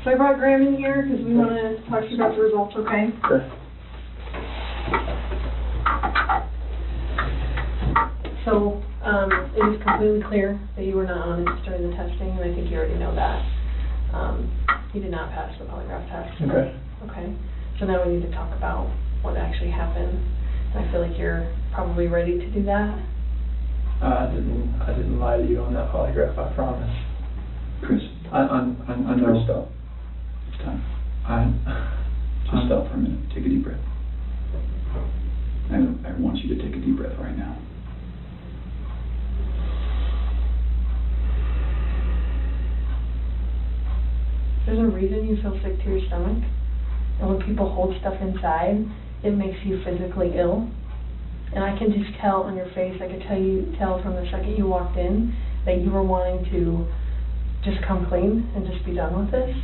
So I brought Graham in here because we want to talk to you about the results, okay? Okay. So, it is completely clear that you were not honest during the testing, and I think you already know that. You did not pass the polygraph test. Okay. Okay. So now we need to talk about what actually happened. And I feel like you're probably ready to do that. I didn't lie to you on that polygraph, I promise. Chris, I know. Chris, stop. It's time. Just stop for a minute. Take a deep breath. I want you to take a deep breath right now. There's a reason you feel sick to your stomach. And when people hold stuff inside, it makes you physically ill. And I can just tell on your face, I could tell from the second you walked in that you were wanting to just come clean and just be done with this.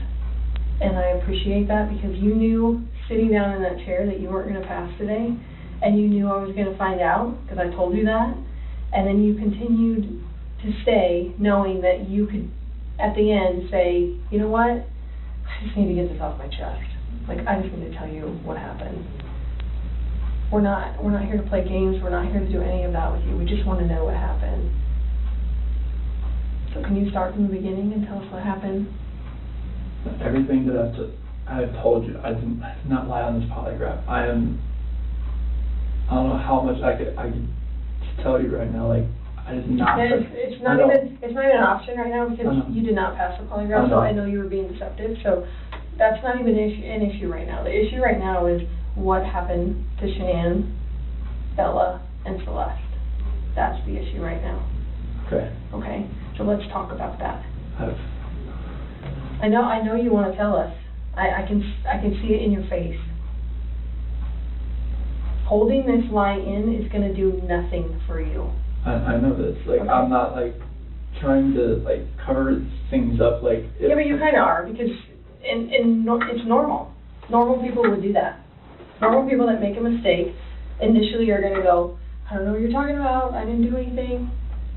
And I appreciate that because you knew sitting down in that chair that you weren't going to pass today, and you knew I was going to find out because I told you that. And then you continued to stay knowing that you could, at the end, say, you know what, I just need to get this off my chest. Like, I just need to tell you what happened. We're not here to play games. We're not here to do any of that with you. We just want to know what happened. So can you start from the beginning and tell us what happened? Everything that I have told you, I did not lie on this polygraph. I don't know how much I could tell you right now. Like, I did not. It's not even an option right now because you did not pass the polygraph. So I know you were being deceptive. So that's not even an issue right now. The issue right now is what happened to Shanann, Bella, and Celeste. That's the issue right now. Okay. Okay. So let's talk about that. I know you want to tell us. I can see it in your face. Holding this lie in is going to do nothing for you. I know this. Like, okay. I'm not like trying to like cover things up. Like, yeah, but you kind of are because it's normal. Normal people would do that. Normal people that make a mistake initially are going to go, I don't know what you're talking about. I didn't do anything.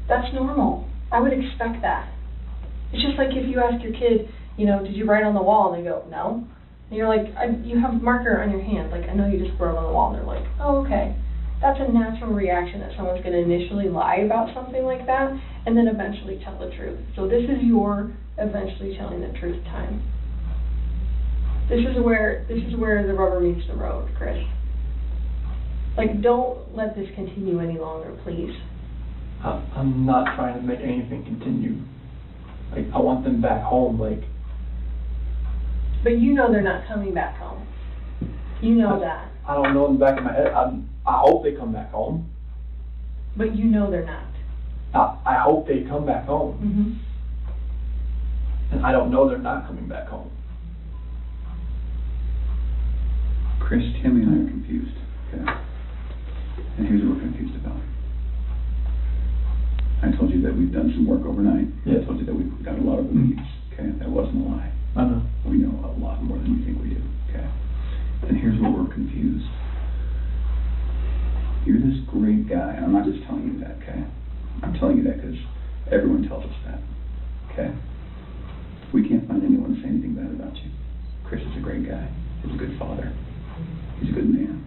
That's normal. I would expect that. It's just like if you ask your kid, you know, did you write on the wall? And they go, no. And you're like, you have a marker on your hand. Like, I know you just wrote on the wall. And they're like, oh, okay. That's a natural reaction that someone's going to initially lie about something like that and then eventually tell the truth. So this is your eventually telling the truth time. This is where the rubber meets the road, Chris. Like, don't let this continue any longer, please. I'm not trying to make anything continue. Like, I want them back home, like. But you know they're not coming back home. You know that. I don't know in the back of my head. I hope they come back home. But you know they're not. I hope they come back home. Mm-hmm. And I don't know they're not coming back home. Chris, Tammy and I are confused, okay? And here's what we're confused about. I told you that we've done some work overnight. Yeah. I told you that we've got a lot of leads, okay? That wasn't a lie. I know. We know a lot more than you think we do, okay? And here's where we're confused. You're this great guy, and I'm not just telling you that, okay? I'm telling you that because everyone tells us that, okay? We can't find anyone to say anything bad about you. Chris is a great guy. He's a good father. He's a good man.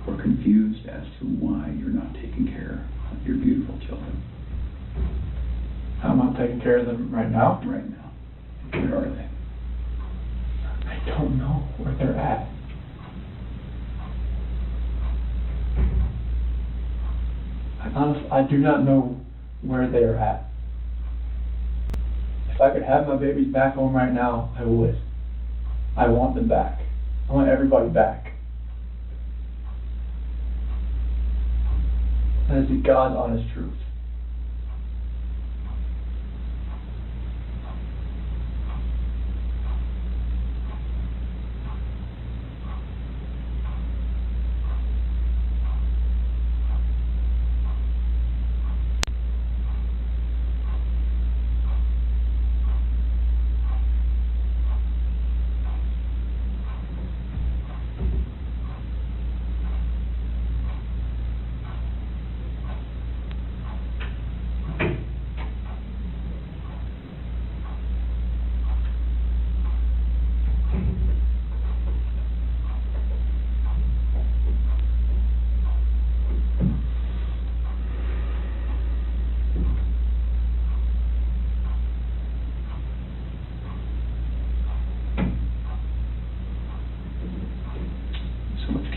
We're confused as to why you're not taking care of your beautiful children. I'm not taking care of them right now? Right now. Where are they? I don't know where they're at. I do not know where they are at. If I could have my babies back home right now, I would. I want them back. I want everybody back. That is the God's honest truth.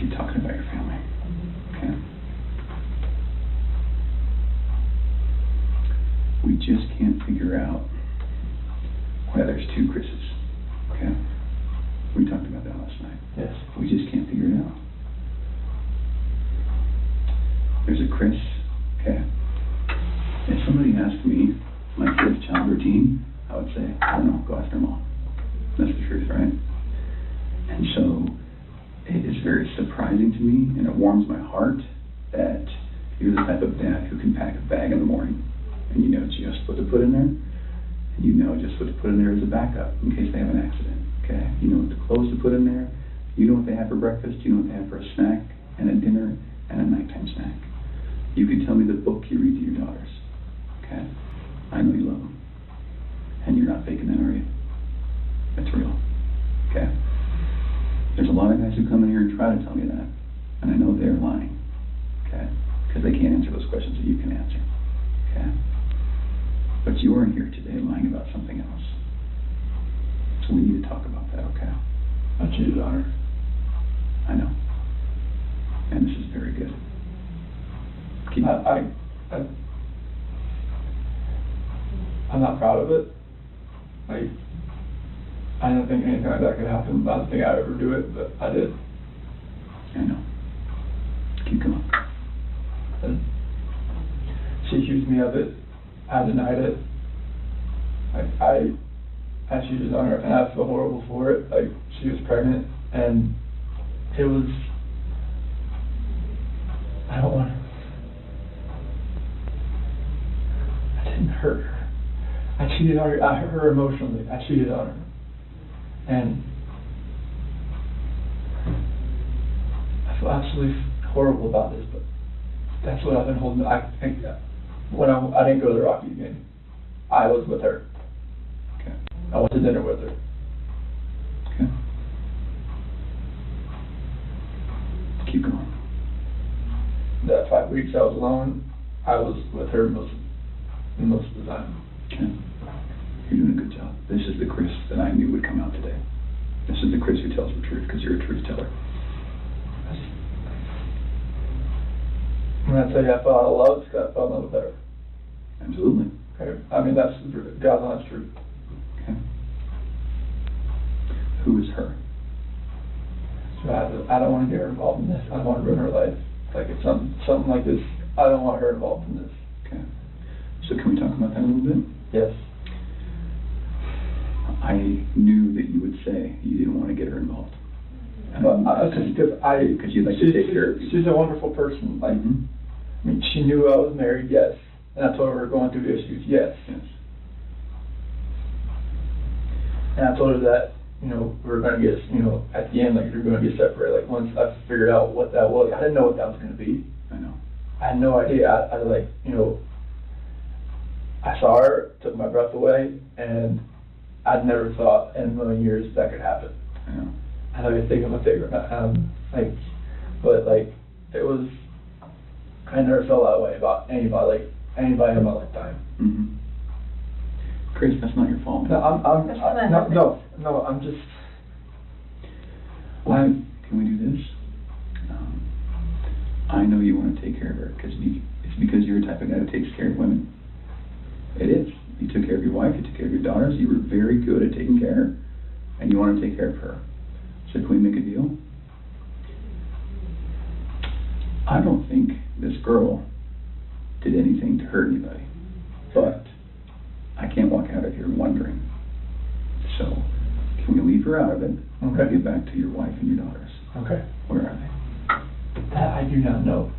keep talking about your family, okay? We just can't figure out why there's two Chris's, okay? We talked about that last night. Yes. We just can't figure it out. There's a Chris, okay? If somebody asked me my kid's child routine, I would say, I don't know, go after mom. That's the truth, right? And so it is very surprising to me, and it warms my heart that you're the type of dad who can pack a bag in the morning, and you know just what to put in there, and you know just what to put in there as a backup in case they have an accident, okay? You know what the clothes to put in there, you know what they have for breakfast, you know what they have for a snack, and a dinner, and a nighttime snack. You can tell me the book you read to your daughters, okay? I know you love them. And you're not faking that, are you? That's real, okay? There's a lot of guys who come in here and try to tell me that, and I know they're lying, okay? Because they can't answer those questions that you can answer, okay? But you are here today lying about something else. So we need to talk about that, okay? I cheated on her. I know. And this is very good. Keep I'm not proud of it. Like, I don't think anything like that could happen. I don't think I'd ever do it, but I did. I know. Keep going. And she accused me of it. I denied it. Like, I cheated on her, and I feel horrible for it. Like, she was pregnant, and it was, I don't want to, I didn't hurt her. I cheated on her. I hurt her emotionally. I cheated on her. And I feel absolutely horrible about this, but that's what I've been holding. When I didn't go to the Rocky game, I was with her. Okay. I went to dinner with her. Okay. Keep going. That 5 weeks I was alone, I was with her most of the time. Okay. You're doing a good job. This is the Chris that I knew would come out today. This is the Chris who tells the truth, because you're a truth teller. When I tell you I fell out of love, it's 'cause I fell in love with her. Absolutely. Okay? I mean, that's God's honest truth. Okay. Who is her? So I don't want to get her involved in this. I don't want to ruin her life. Like, if something like this, I don't want her involved in this. Okay. So can we talk about that a little bit? Yes. I knew that you would say you didn't want to get her involved. Because you'd like to take care of she's a wonderful person. Like, Mm-hmm. I mean, she knew I was married, yes. And I told her we were going through issues, yes. Yes. And I told her that, we were going to get, at the end, like, we were going to get separated. Like, once I figured out what that was, I didn't know what that was going to be. I know. I had no idea. I like, I saw her, took my breath away, and I'd never thought in a million years that could happen. I know. I know you're thinking I'm a figure, but it was, I never felt that way about anybody in my lifetime. Mm-hmm. Chris, that's not your fault. No, I'm just. Can we do this? I know you want to take care of her it's because you're the type of guy who takes care of women. It is. You took care of your wife, you took care of your daughters, you were very good at taking care of her, and you want to take care of her. So can we make a deal? I don't think this girl did anything to hurt anybody, but I can't walk out of here wondering. So, can we leave her out of it? Okay. Get back to your wife and your daughters. Okay. Where are they? That I do not know.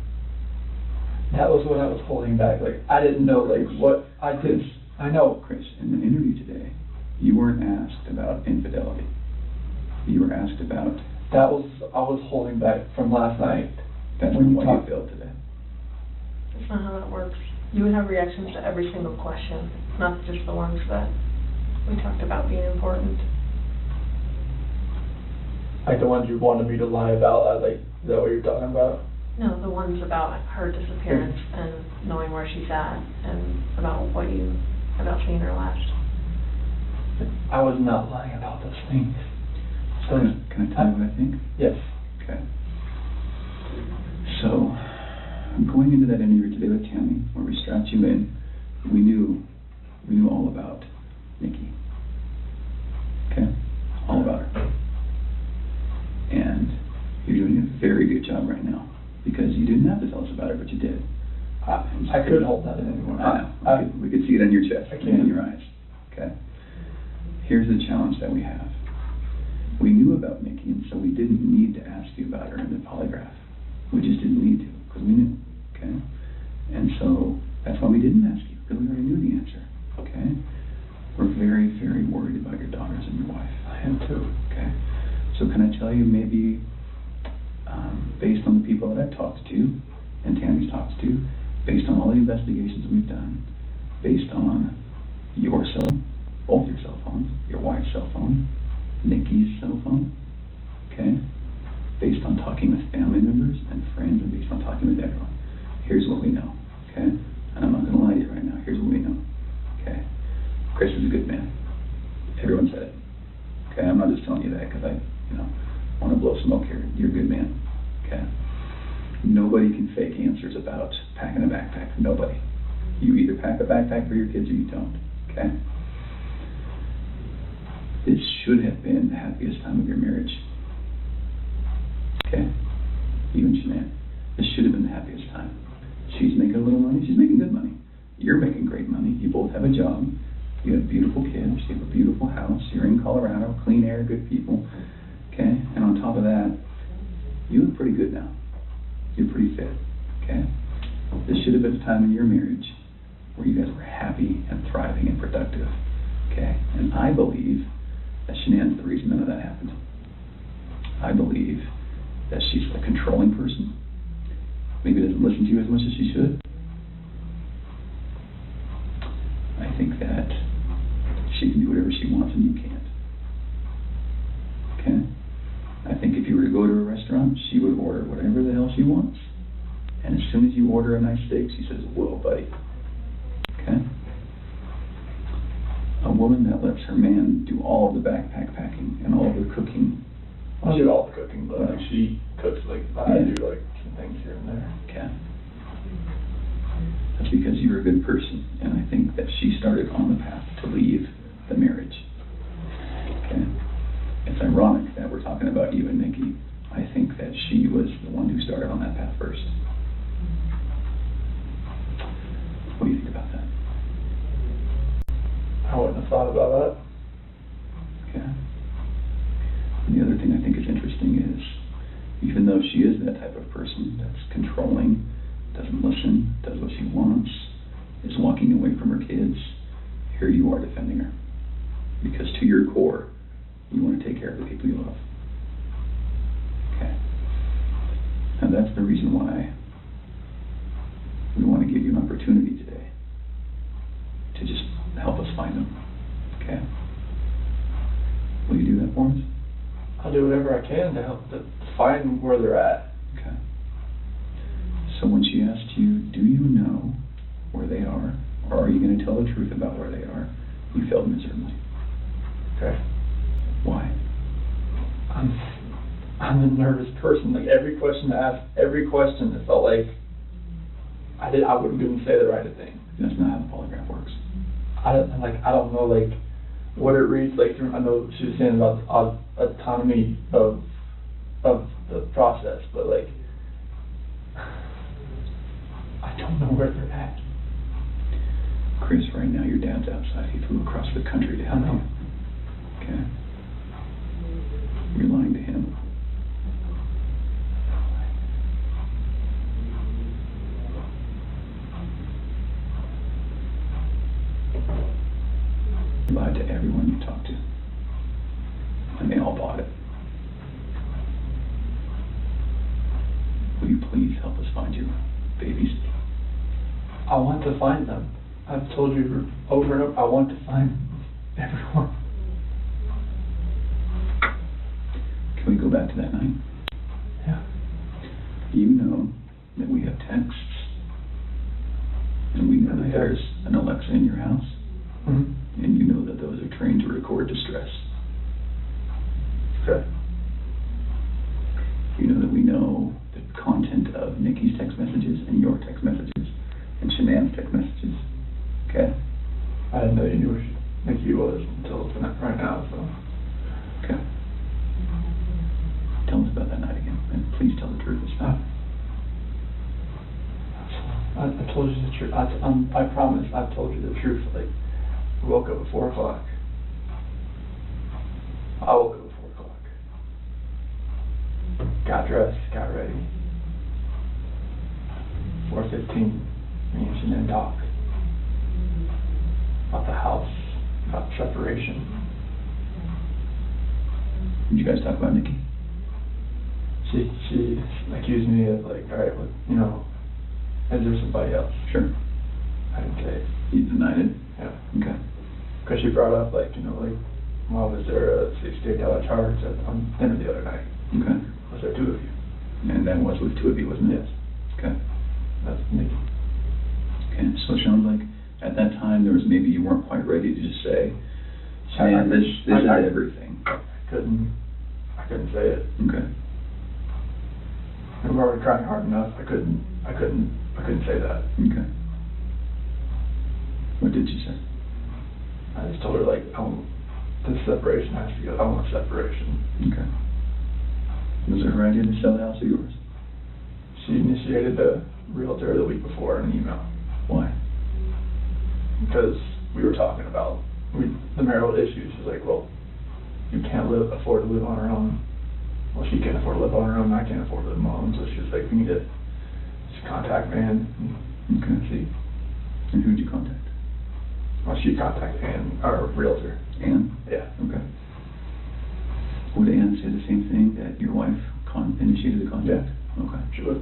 That was what I was holding back. Like, I didn't know, what I did. I know. Chris, in the interview today, you weren't asked about infidelity. You were asked about... I was holding back from last night. That's when what you felt today. That's not how that works. You would have reactions to every single question, not just the ones that we talked about being important. Like the ones you wanted me to lie about, is that what you're talking about? No, the ones about her disappearance and knowing where she's at, and about seeing her last. I was not lying about those things. So Can I tell you what I think? Yes. Okay. So, going into that interview today with Tammy, where we strapped you in, we knew all about Nikki. Okay? All about her. And you're doing a very good job right now, because you didn't have to tell us about her, but you did. I couldn't hold that in anymore. I know. We could see it on your chest I and can't. in your eyes. Okay? Here's the challenge that we have. We knew about Nikki, and so we didn't need to ask you about her in the polygraph. We just didn't need to, because we knew. Okay? And so that's why we didn't ask you, because we already knew the answer. Okay? We're very, very worried about your daughters and your wife. I am too. Okay? So can I tell you, maybe based on the people that I've talked to, and Tammy's talked to, based on all the investigations we've done, based on your cell, both your cell phones, your wife's cell phone, Nikki's cell phone, okay? Based on talking with family members and friends, and based on talking with everyone, here's what we know, okay? And I'm not going to lie to you right now. Here's what we know, okay? Chris is a good man. Everyone said it, okay? I'm not just telling you that because I, want to blow smoke here. You're a good man, okay? Nobody can fake answers about packing a backpack. Nobody. You either pack a backpack for your kids or you don't, okay? This should have been the happiest time of your marriage. Okay? You and Shanann. This should have been the happiest time. She's making a little money. She's making good money. You're making great money. You both have a job. You have beautiful kids. You have a beautiful house. You're in Colorado. Clean air, good people. Okay? And on top of that, you look pretty good now. You're pretty fit. Okay? This should have been a time in your marriage where you guys were happy and thriving and productive. Okay? And I believe that Shanann's the reason none of that happened. I believe that she's a controlling person. Maybe doesn't listen to you as much as she should. I think that she can do whatever she wants and you can't. Okay? I think if you were to go to a restaurant, she would order whatever the hell she wants. And as soon as you order a nice steak, she says, "Whoa, buddy." Okay? A woman that lets her man do all of the backpack packing and all of the cooking. I do all the cooking, but like she cooks I do some things here and there. Okay. That's because you're a good person, and I think that she started on the path to leave the marriage. Okay. It's ironic that we're talking about you and Nikki. I think that she was the one who started on that path first. What do you think about that? I wouldn't have thought about that. Okay. And the other thing I think is interesting is, even though she is that type of person that's controlling, doesn't listen, does what she wants, is walking away from her kids, here you are defending her. Because to your core, you want to take care of the people you love. Okay. And that's the reason why we want to give you an opportunity today to just help us find them. Okay? Will you do that for us? I'll do whatever I can to help to find where they're at. Okay. So when she asked you, do you know where they are, or are you going to tell the truth about where they are, you failed miserably. Okay. Why? I'm a nervous person. Like every question I asked, every question, it felt like I wouldn't say the right thing. That's not how the polygraph works. I don't know what it reads like. I know she was saying about the autonomy of the process, but I don't know where they're at. Chris, right now your dad's outside. He flew across the country to help you. Okay? You're lying to him. You lied to everyone you talked to. And they all bought it. Will you please help us find your babies? I want to find them. I've told you over and over, I want to find everyone. Can we go back to that night? Yeah. You know that we have texts, and we know that there's an Alexa in your house, Mm-hmm. and you know that those are trained to record distress. Okay. You know that we know the content content of Nikki's text messages and your text messages and Shanann's text messages. Okay? I didn't know you knew where Nikki was until tonight, right now, so. Okay. Tell us about that night again, and please tell the truth this time. I told you the truth. I promise I've told you the truth. Like, we woke up at 4 o'clock. I woke up at 4 o'clock. Got dressed, got ready. 4:15, me and Shanann talk about the house, about separation. Did you guys talk about Nikki? She accused me of like, all right, well, you know, is there somebody else? Sure. I didn't say it. You denied it? Yeah. Okay. Because she brought up like, you know, like, well, was there a $68 charge on dinner the other night? Okay. Was there 2 of you? And that was with 2 of you, wasn't it? Yes. Okay. That's Nikki. Okay, so it sounds like at that time there was maybe you weren't quite ready to just say, man, this is everything. I couldn't say it. Okay. And we were already trying hard enough. I couldn't say that. Okay. What did you say? I just told her like, this separation has to go. I want separation. Okay. Was it her idea to sell the house or yours? She initiated the realtor the week before in an email. Why? Because we were talking about the marital issues. She's like, well, you can't afford to live on her own. Well, she can't afford to live on her own, and I can't afford to live on my own. So she was like, we need to just contact Ann and see. And who did you contact? Well, she contacted Ann, our realtor. Ann? Yeah. Okay. Would Ann say the same thing, that your wife initiated the contact? Yeah. Okay. She would.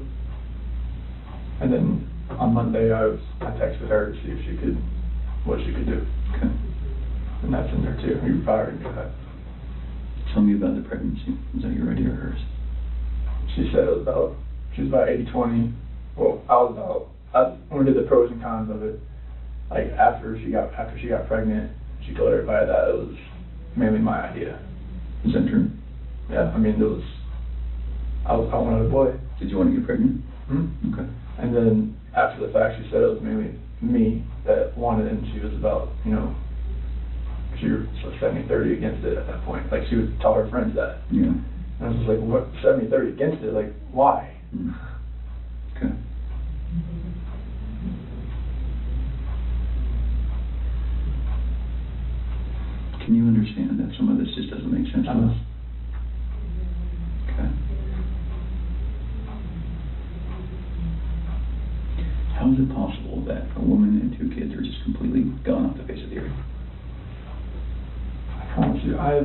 And then on Monday, I texted her to see if what she could do. Okay. And that's in there too. You probably already knew that. Tell me about the pregnancy. Was that your idea or hers? She said she was about 80-20. Well, when we did the pros and cons of it, like after she got pregnant, she told everybody that it was mainly my idea. Is that true? Yeah, I mean, I wanted a boy. Did you want to get pregnant? Mm-hmm. Okay. And then after the fact, she said it was mainly me that wanted it, and she was about, you know, she was 70-30 against it at that point. Like, she would tell her friends that. Yeah. And I was just like, what, 70-30 against it? Like, why? Mm. Okay. Can you understand that some of this just doesn't make sense to us? Okay. How is it possible that a woman and 2 kids are just completely gone off the face of the earth? I promise you, I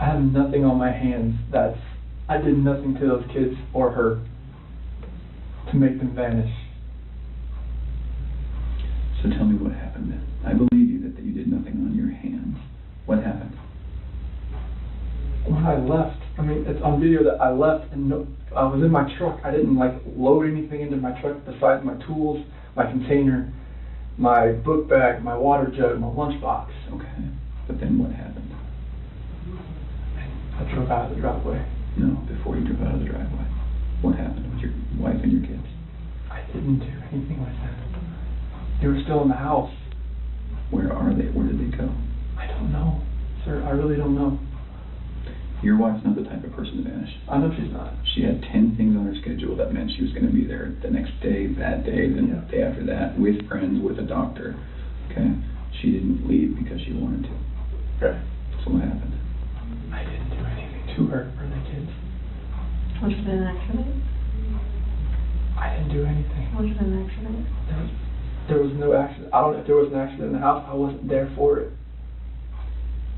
have nothing on my hands I did nothing to those kids or her to make them vanish. So tell me what happened then. I believe you that you did nothing on your hands. What happened? When I left, I mean, it's on video that I left and I was in my truck. I didn't like load anything into my truck besides my tools, my container, my book bag, my water jug, my lunchbox. Okay. But then what happened? I drove out of the driveway. No, before you drove out of the driveway. What happened with your wife and your kids? I didn't do anything like that. They were still in the house. Where are they? Where did they go? I don't know, sir. I really don't know. Your wife's not the type of person to vanish. I know she's not. She had 10 things on her schedule that meant she was going to be there the next day, that day, the day after that, with friends, with a doctor. Okay? She didn't leave because she wanted to. Okay. So what happened? I didn't do anything to her or the kids. Was it an accident? I didn't do anything. Was it an accident? There was no accident. I don't know if there was an accident in the house. I wasn't there for it.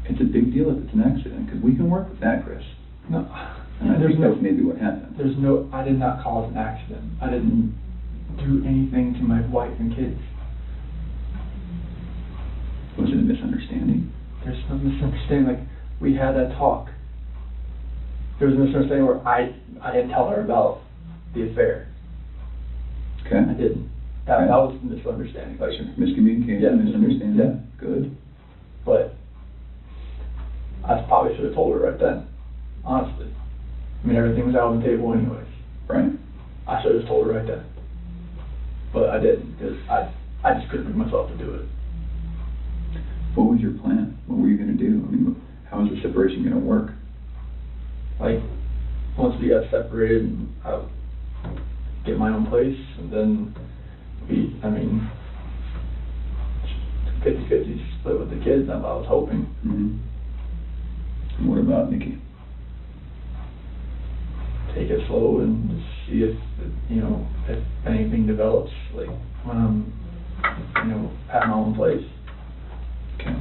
It's a big deal if it's an accident, because we can work with that, Chris. No. And I think that's maybe what happened. I did not cause an accident. I didn't do anything to my wife and kids. Was it a misunderstanding? There's no misunderstanding. Like, we had that talk. There was a misunderstanding where I didn't tell her about the affair. Okay. I didn't. That was a misunderstanding. Like, miscommunication, misunderstanding. Yeah. Good. But I probably should have told her right then, honestly. I mean, everything was out on the table anyways. right? I should have told her right then. But I didn't, because I just couldn't bring myself to do it. What was your plan? What were you gonna do? I mean, how is the separation gonna work? Like, once we got separated, I would get my own place, and then 50-50 split with the kids, that's what I was hoping. Mm-hmm. And what about Nikki? Take it slow and just see if anything develops, like, when I'm, at my own place. Okay.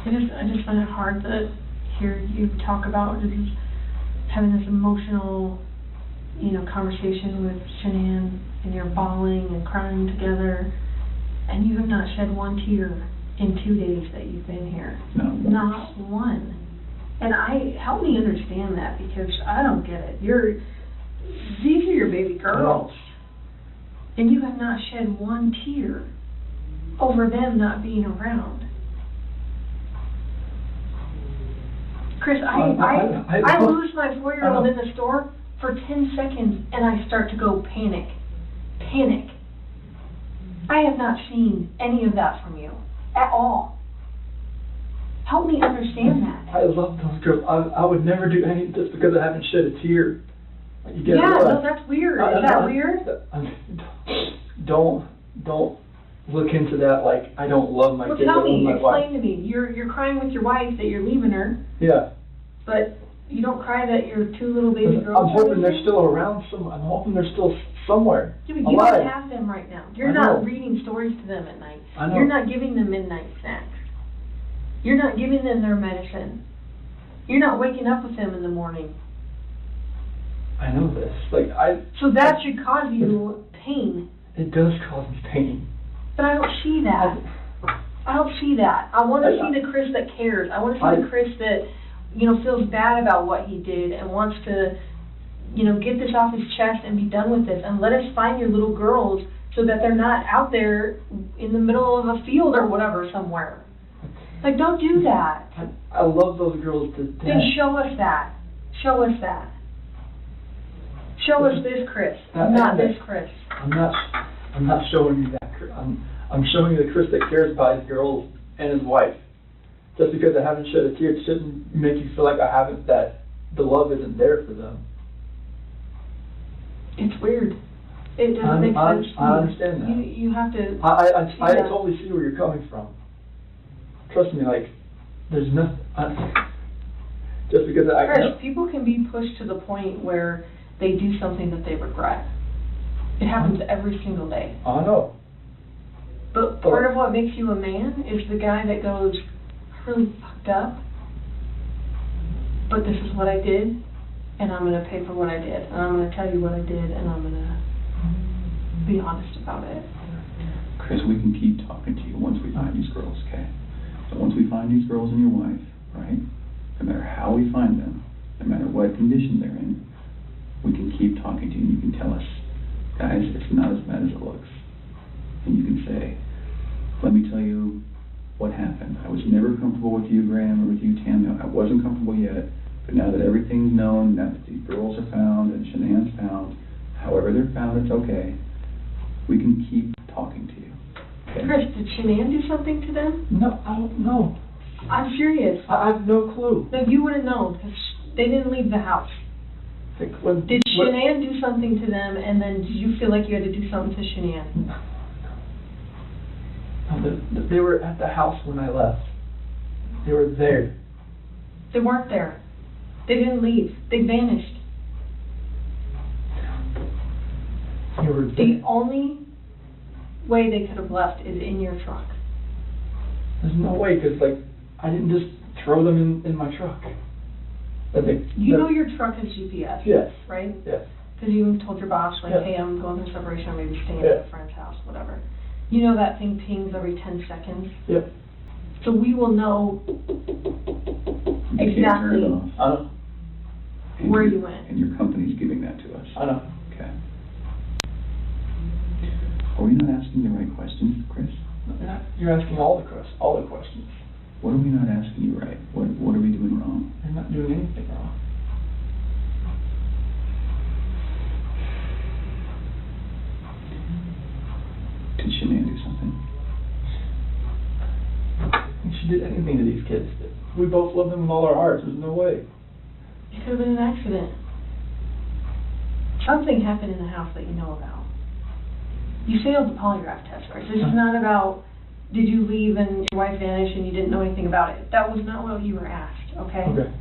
I just find it hard to hear you talk about just having this emotional, conversation with Shanann, and you're bawling and crying together, and you have not shed one tear in 2 days that you've been here. Not one. And help me understand that, because I don't get it. These are your baby girls, and you have not shed one tear over them not being around. Chris, I lose my 4-year-old in the store for 10 seconds, and I start to go panic. I have not seen any of that from you at all. Help me understand that. I love those girls. I would never do anything just because I haven't shed a tear. Like, you get Yeah, it, no, that's weird. Is that weird? Don't look into that like I don't love my kids. Tell me, I love my wife. explain to me. You're crying with your wife that you're leaving her. Yeah. But you don't cry that your 2 little baby girls I'm hoping are they're still around. I'm hoping they're still somewhere. Yeah, but you don't have them right now. You're not reading stories to them at night. I know. You're not giving them midnight snacks. You're not giving them their medicine. You're not waking up with them in the morning. I know this. So that should cause you pain. It does cause me pain. But I don't see that. I don't see that. I want to see the Chris that cares. I want to see the Chris that, feels bad about what he did and wants to, get this off his chest and be done with this. And let us find your little girls so that they're not out there in the middle of a field or whatever somewhere. Like, don't do that. I love those girls to death. Then show us that. Show us that. Show us this Chris, not this Chris. I'm not showing you that Chris. I'm showing you the Chris that cares about his girls and his wife. Just because I haven't shed a tear, it shouldn't make you feel like that the love isn't there for them. It's weird. It doesn't make sense to me. I understand that. You have to... I totally see where you're coming from. Trust me, there's nothing... just because Chris, people can be pushed to the point where they do something that they regret. It happens every single day. I know. But part of what makes you a man is the guy that goes, I really fucked up, but this is what I did, and I'm going to pay for what I did, and I'm going to tell you what I did, and I'm going to be honest about it. Chris, we can keep talking to you once we find these girls, okay? So once we find these girls and your wife, right, no matter how we find them, no matter what condition they're in, we can keep talking to you and you can tell us, guys, it's not as bad as it looks. And you can say, let me tell you what happened. I was never comfortable with you, Graham, or with you, Tam. No, I wasn't comfortable yet, but now that everything's known, now that these girls are found and Shanann's found, however they're found, it's okay. We can keep talking to you. Okay? Chris, did Shanann do something to them? No, I don't know. I'm serious. I have no clue. No, you would have known, because they didn't leave the house. Did Shanann do something to them, and then did you feel like you had to do something to Shanann? No, they were at the house when I left. They were there. They weren't there. They didn't leave. They vanished. They were there. The only way they could have left is in your truck. There's no way, because, I didn't just throw them in my truck. You know your truck has GPS, yes, right? Yes. Because you told your boss, yes. Hey, I'm going through separation, I'm maybe staying yes. at a friend's house, whatever. You know that thing pings every 10 seconds? Yep. So we will know exactly where you went. And your company's giving that to us. I know. Okay. Are we not asking the right questions, Chris? You're asking all the questions. What are we not asking you right? What are we doing wrong? You're not doing anything wrong. Did Shanann do something? If she did anything to these kids, we both love them with all our hearts. There's no way. It could have been an accident. Something happened in the house that you know about. You failed the polygraph test, Chris. This is not about, did you leave and your wife vanished and you didn't know anything about it. That was not what you were asked, okay? Okay.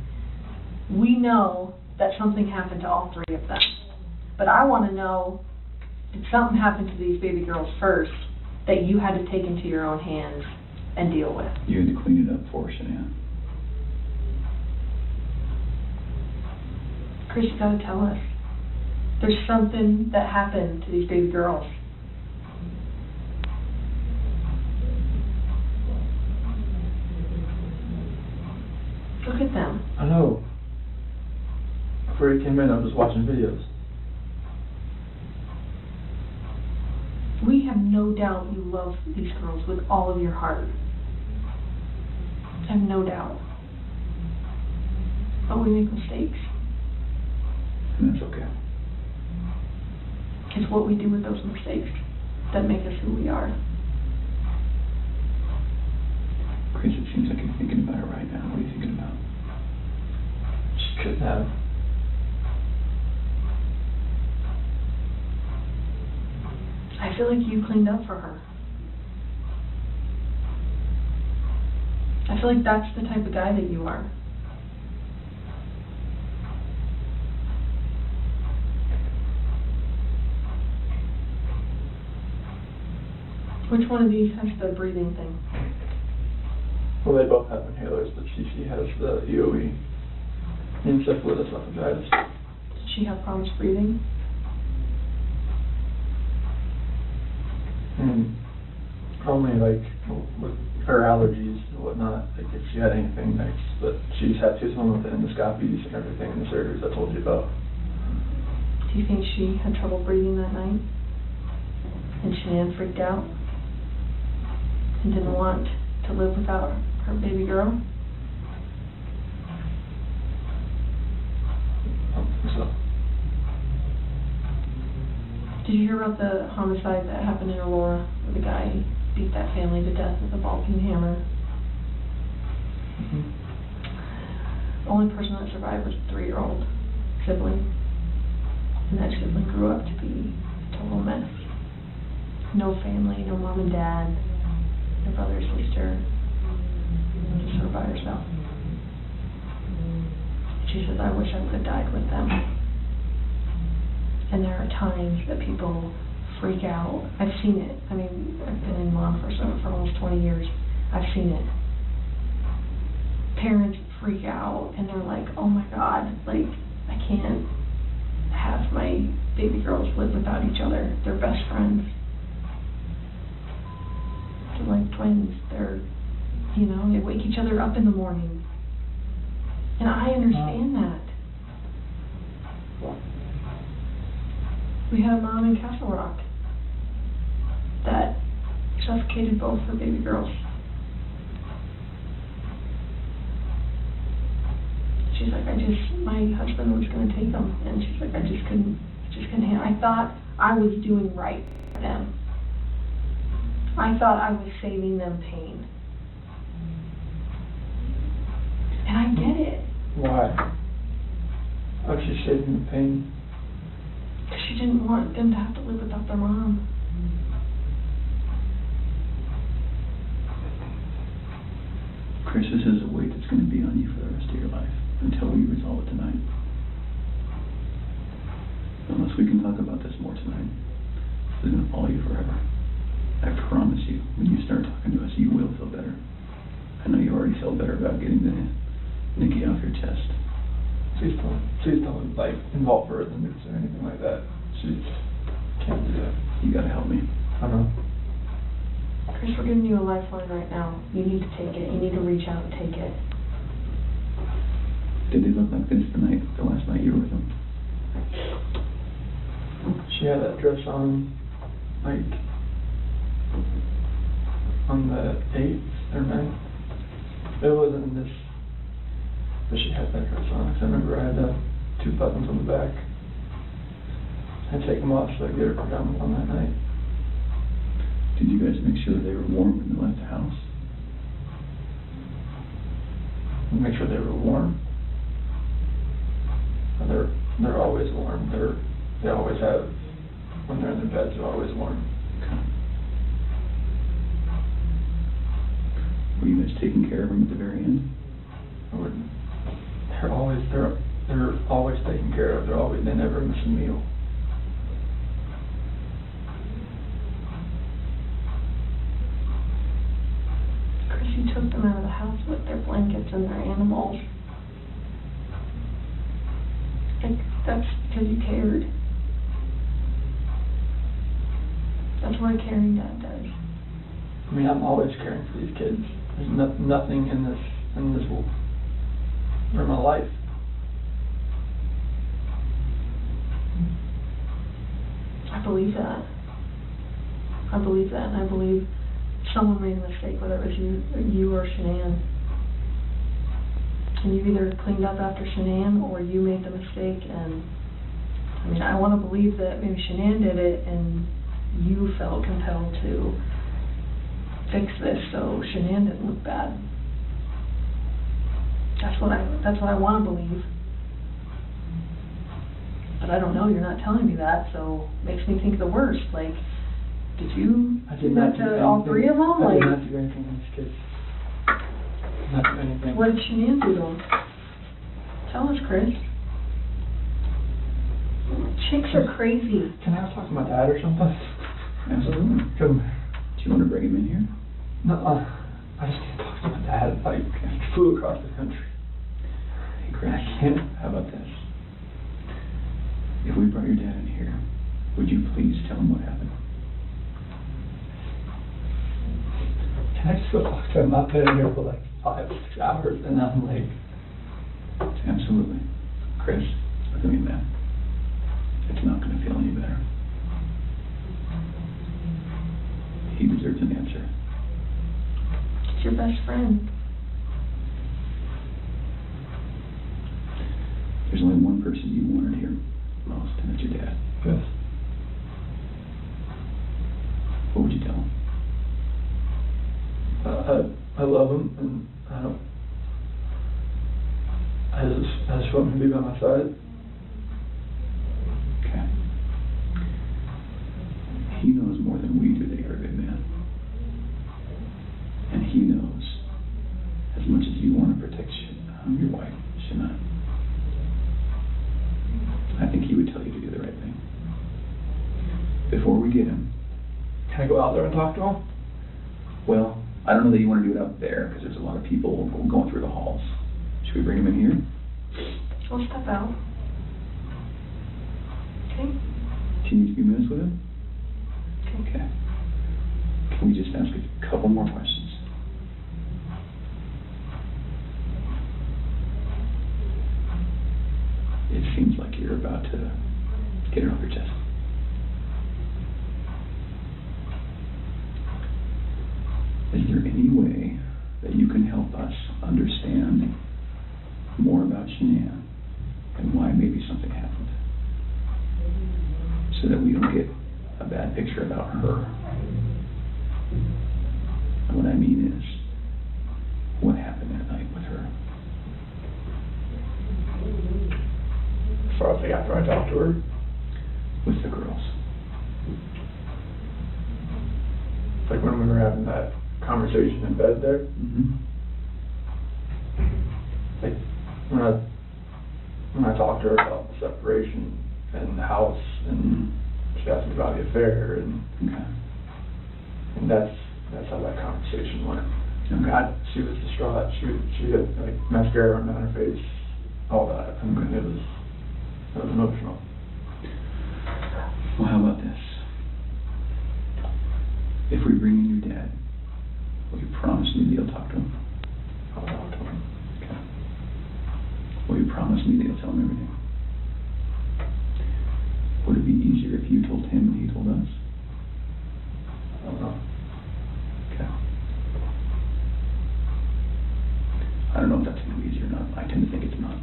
We know that something happened to all three of them. But I want to know, did something happen to these baby girls first that you had to take into your own hands and deal with? You had to clean it up for Shanann. Chris, you gotta tell us. There's something that happened to these baby girls. Look at them. I know. Before you came in, I was just watching videos. We have no doubt you love these girls with all of your heart. I have no doubt. But we make mistakes. And that's okay. It's what we do with those mistakes that make us who we are. Chris, it seems like you're thinking about it right now. What are you thinking about? She couldn't have. I feel like you cleaned up for her. I feel like that's the type of guy that you are. Which one of these has the breathing thing? Well, they both have inhalers, but she has the EOE, encephalitis esophagitis. Did she have problems breathing? Only like with her allergies and whatnot, like if she had anything next, but she's home with the endoscopies and everything and the surgeries I told you about. Do you think she had trouble breathing that night? And Shanann freaked out? And didn't want to live without her baby girl? I don't think so. Did you hear about the homicide that happened in Aurora, where the guy beat that family to death with a ball-peen hammer? The only person that survived was a 3-year-old sibling. And that sibling grew up to be a total mess. No family, no mom and dad, no brother or sister, just her by herself. She says, I wish I would have died with them. And there are times that people freak out. I've seen it. I mean, I've been in law enforcement for almost 20 years. I've seen it. Parents freak out and they're like, oh my God, like, I can't have my baby girls live without each other. They're best friends. They're like twins. They're, they wake each other up in the morning. And I understand that. We had a mom in Castle Rock that suffocated both her baby girls. She's like, my husband was going to take them, and she's like, I just couldn't handle. I thought I was doing right for them. I thought I was saving them pain. And I get it. Why? How's she saving the pain? Because she didn't want them to have to live without their mom. Chris, this is a weight that's going to be on you for the rest of your life until we resolve it tonight. Unless we can talk about this more tonight, this is going to follow you forever. I promise you, when you start talking to us, you will feel better. I know you already feel better about getting the Nikki off your chest. Please don't like involve her in the news or anything like that. She can't do that. You gotta help me. I know. Chris, we're giving you a lifeline right now. You need to take it. You need to reach out and take it. Did they look like this the last night you were with them? She had that dress on, like, on the 8th or 9th. It wasn't this she had that dress on. 'Cause I remember I had 2 buttons on the back. I'd take them off so I could get her pajamas on that night. Did you guys make sure that they were warm when you left the house? Make sure they were warm. They're always warm. They always have, when they're in their beds, they're always warm. Okay. Were you guys taking care of them at the very end? They're always taken care of. They never miss a meal. Chris, you took them out of the house with their blankets and their animals. Like, that's because you cared. That's what a caring dad does. I mean, I'm always caring for these kids. There's nothing in this for my life. I believe that. I believe that, and I believe someone made a mistake, whether it was you or Shanann. And you either cleaned up after Shanann or you made the mistake. And I mean, I want to believe that maybe Shanann did it and you felt compelled to fix this so Shanann didn't look bad. That's what I want to believe. But I don't know, you're not telling me that, so it makes me think the worst. Like, did you do that to all 3 of them? I did not do anything to these kids. Not do anything. What did Shanann do to them? Tell us, Chris. Chicks are crazy. Can I talk to my dad or something? Absolutely. Come. Do you want to bring him in here? No, I just can't talk to my dad. Like, I flew across the country. Hey, Chris, I can't. how about this? If we brought your dad in here, would you please tell him what happened? Can I just go talk to him? I've been in here for like 5 or 6 hours, and I'm like... Absolutely. Chris, look at me, man. It's not going to feel any better. He deserves an answer. It's your best friend. There's only one person you wanted here most, and that's your dad. Yes. What would you tell him? I love him, and I just want him to be by my side. Okay. He knows more than we do that you're a good man. And he knows as much as you want to protect your wife, Shanann. I think he would tell you to do the right thing. Before we get him. Can I go out there and talk to him? Well, I don't know that you want to do it out there because there's a lot of people going through the halls. Should we bring him in here? We'll step out. Okay? Can you 2 minutes with him? Okay. Can we just ask a couple more questions? It seems like you're about to get it off your chest. Is there any way that you can help us understand more about Shanann and why maybe something happened, so that we don't get a bad picture about her? And what I mean is, what happened that night with her? As far as like after I talked to her? With the girls. Like when we were having that conversation in bed there. Mm-hmm. Like when I talked to her about the separation and the house, and she asked me about the affair, and Okay. and that's how that conversation went. Okay. She was distraught. She had like mascara on her face, all that, and it was emotional. Well, how about this? If we bring in your dad, will you promise me that you'll talk to him? I'll talk to him. Okay. Will you promise me that you'll tell him everything? Would it be easier if you told him and he told us? I don't know. Okay. I don't know if that's going to be easy or not. I tend to think it's not.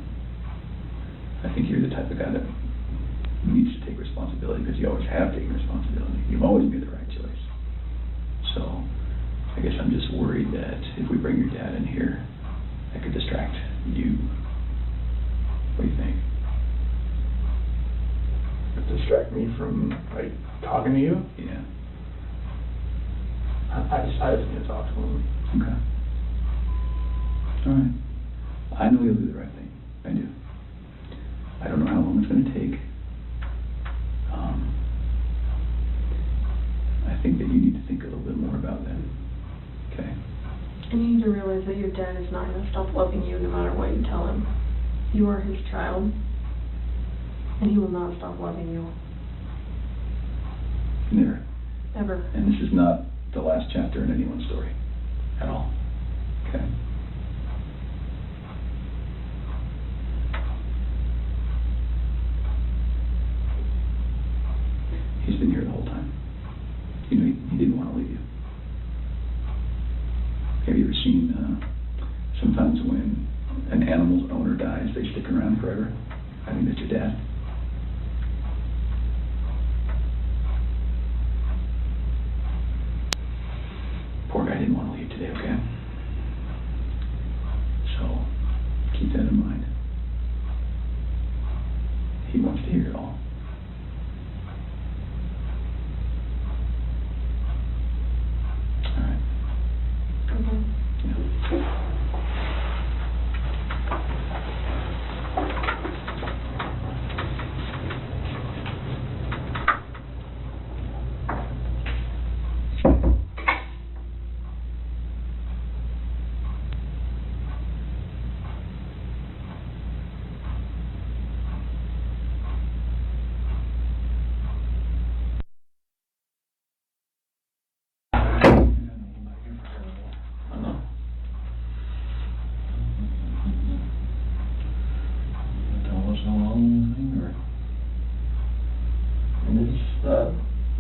I think you're the type of guy that needs to take responsibility because you always have taken responsibility. You've always made the right choice. So I guess I'm just worried that if we bring your dad in here, that could distract you. What do you think? Distract me from, like, talking to you? Yeah. I just need to talk to him. Okay. All right. I know you'll do the right thing. I do. I don't know how long it's going to take. I think that you need to think a little bit more about that. Okay? And you need to realize that your dad is not going to stop loving you no matter what you tell him. You are his child, and he will not stop loving you. Never. Ever. And this is not the last chapter in anyone's story. At all. Okay? He's been here the whole time. You know, he didn't want to leave you. Have you ever seen, sometimes when an animal's owner dies, they stick around forever? I think that's your dad. Poor guy didn't want to leave today, okay? So, keep that in mind. He wants to hear it all. All right. Okay. Yeah.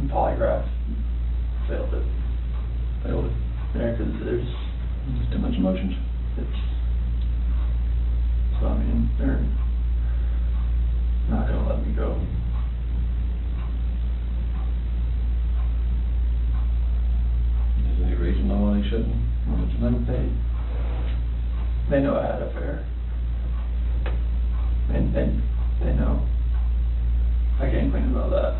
Polygraph failed it. Yeah, because there's Just too much emotions. So I mean, they're not gonna let me go. Is there any reason why they shouldn't? What's the name? They know I had an affair. And they know. I can't complain about that.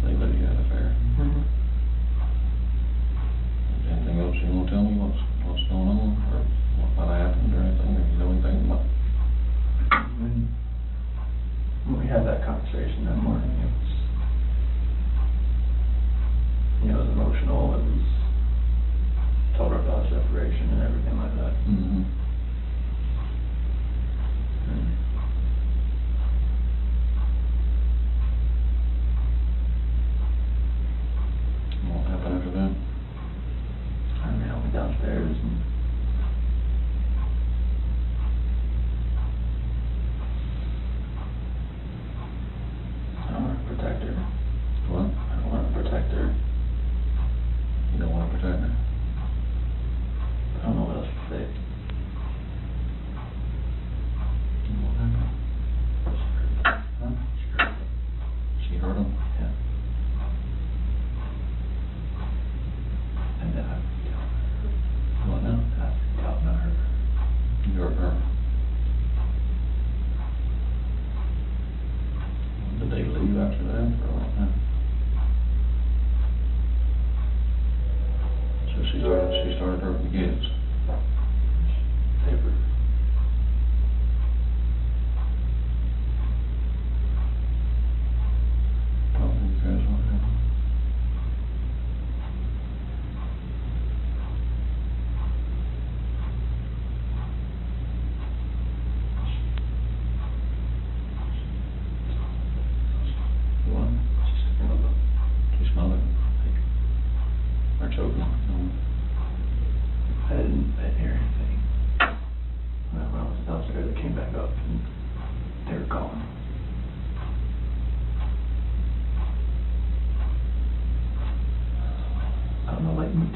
They let you have an affair. Mm-hmm. Is there anything else you want to tell me? What's going on, or what might have happened, or anything? Or you know anything about? When we had that conversation that morning, it was, it was emotional. It was told her about separation and everything like that. Mm-hmm.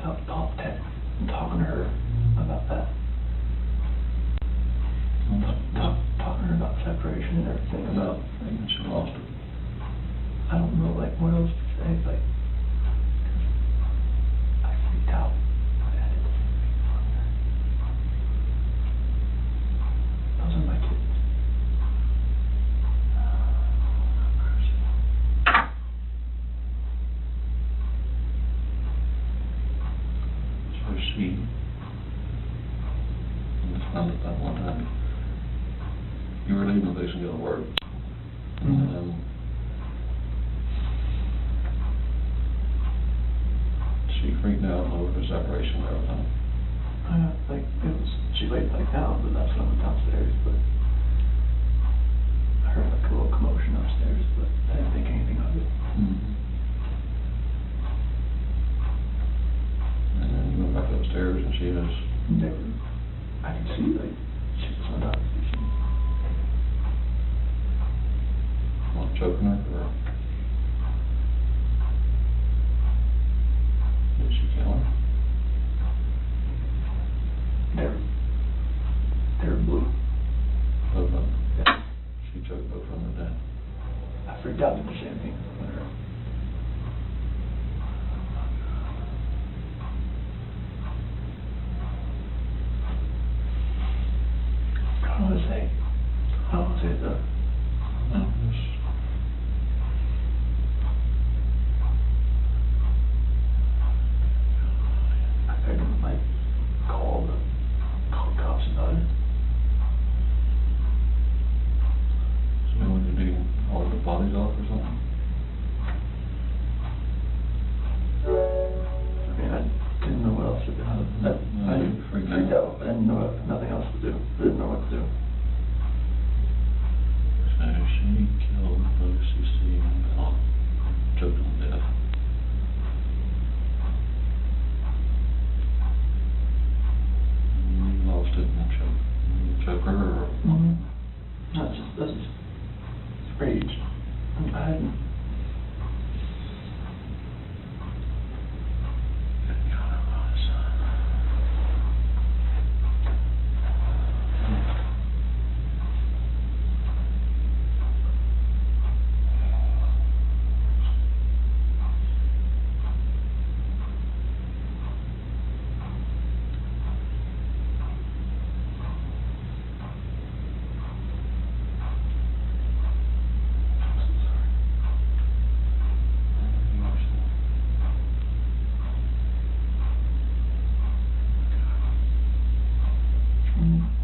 talking to her about that. Talking to her about separation and everything, about, And she lost it. I don't know, like, what else to say, like, 'cause I freaked out. I had it. Those are my kids. So she, and it's not that one time, you were leaving the place and go to work. And she freaked out over the separation and everything. Like, it was, she laid back down, but that's when I went downstairs, but I heard like a little commotion upstairs, but I didn't think anything of it. And then you went back upstairs and she was, Never, I could see, like, she was on top of me. what, choking her, or did she kill her? They're blue. Both of them. Yeah. She choked both of them to death. I freaked out at the same thing with her. I don't want to say it though. No, it's, I didn't like call the cops about it. so when you do all the bodies off or something? I mean, I didn't know what else to do. I freaked freaked out. out. I didn't know nothing else to do. I didn't know what to do. So she killed Lucy, Steve, and Bella, choked them to death. You lost it and choke her, or? That's just rage. I hadn't.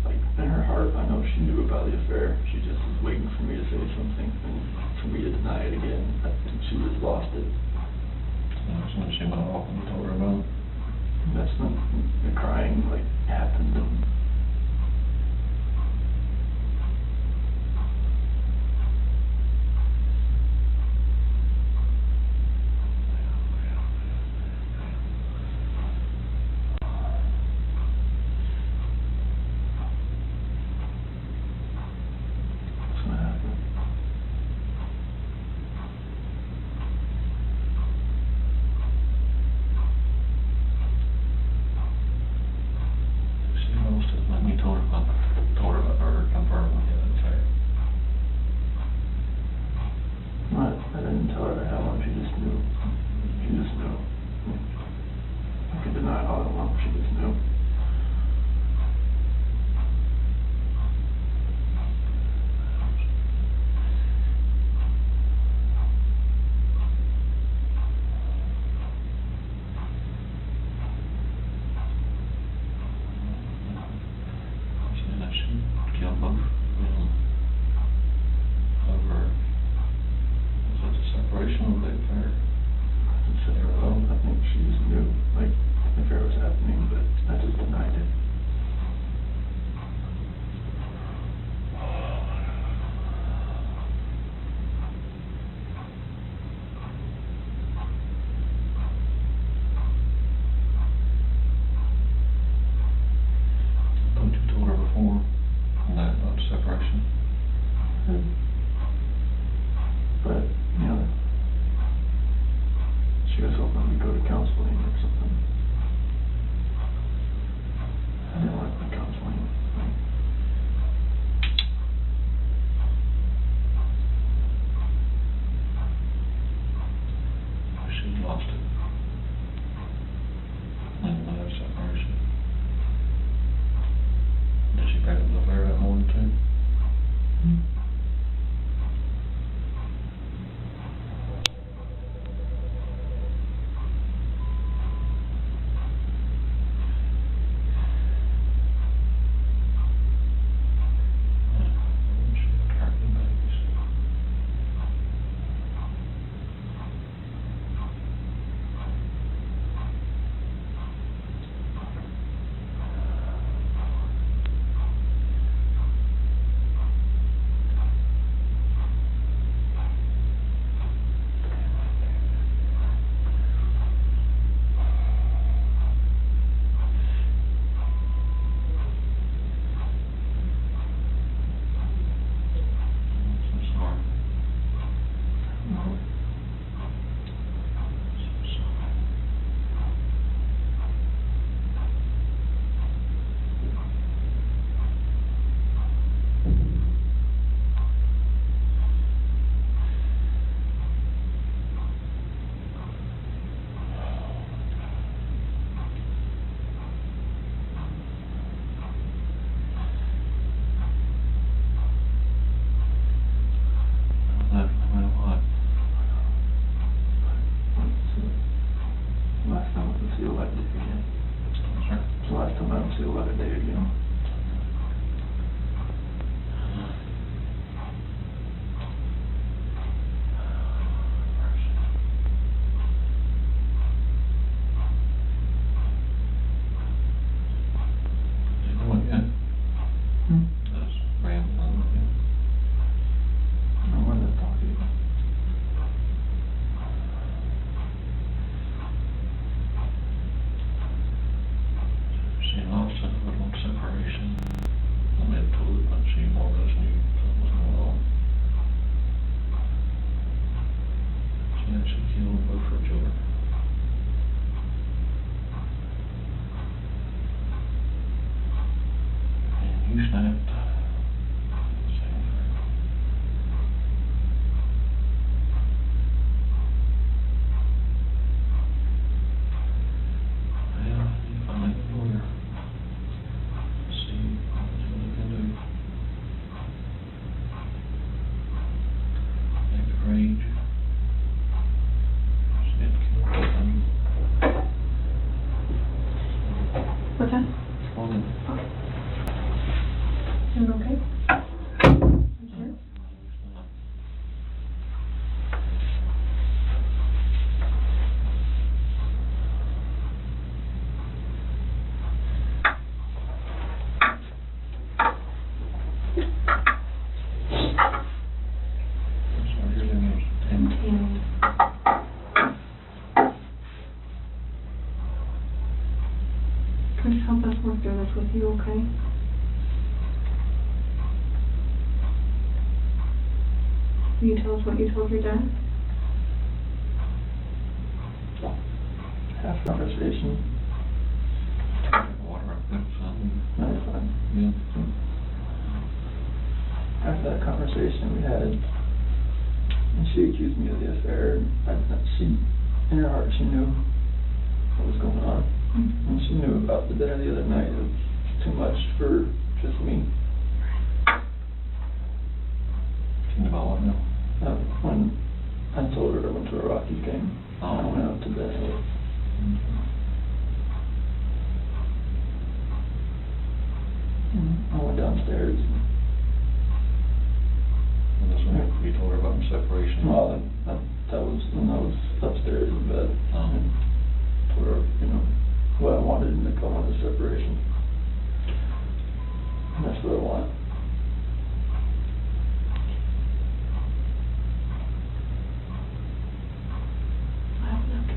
Like, in her heart, I know she knew about the affair. She just was waiting for me to say something and for me to deny it again. I think she just lost it. That's when she went off and told her about it. And that's when the crying, like, happened and that's what happened. She lost it when you told her about her confirmed with the other affair. I didn't tell her how long, she just knew. She just knew. I could deny it all I want, she just knew. She said that she killed both of them over, was it the separation or the affair? I didn't say her alone. I think she just knew, like, the affair was happening, but I just denied it. Don't you told her before, that about the separation? But, you know, she was hoping we'd go to counseling or something. lost it. And when there's separation. Did she pick up the flare that morning too? What's that? Is it okay? Sure. Chris, help us work through this with you, okay? Will you tell us what you told your dad? Half conversation. Water up there, something. That's fine. Yeah. After that conversation we had, and she accused me of the affair, she, in her heart, she knew what was going on. And she knew about the dinner the other night. It was too much for just me. She knew about what now? When I told her I went to a Rockies game, I went out to dinner. I went downstairs. And that's when you told her about the separation? Well, that was when I was upstairs in bed. And told her, what I wanted in the call was separation. And that's what I want.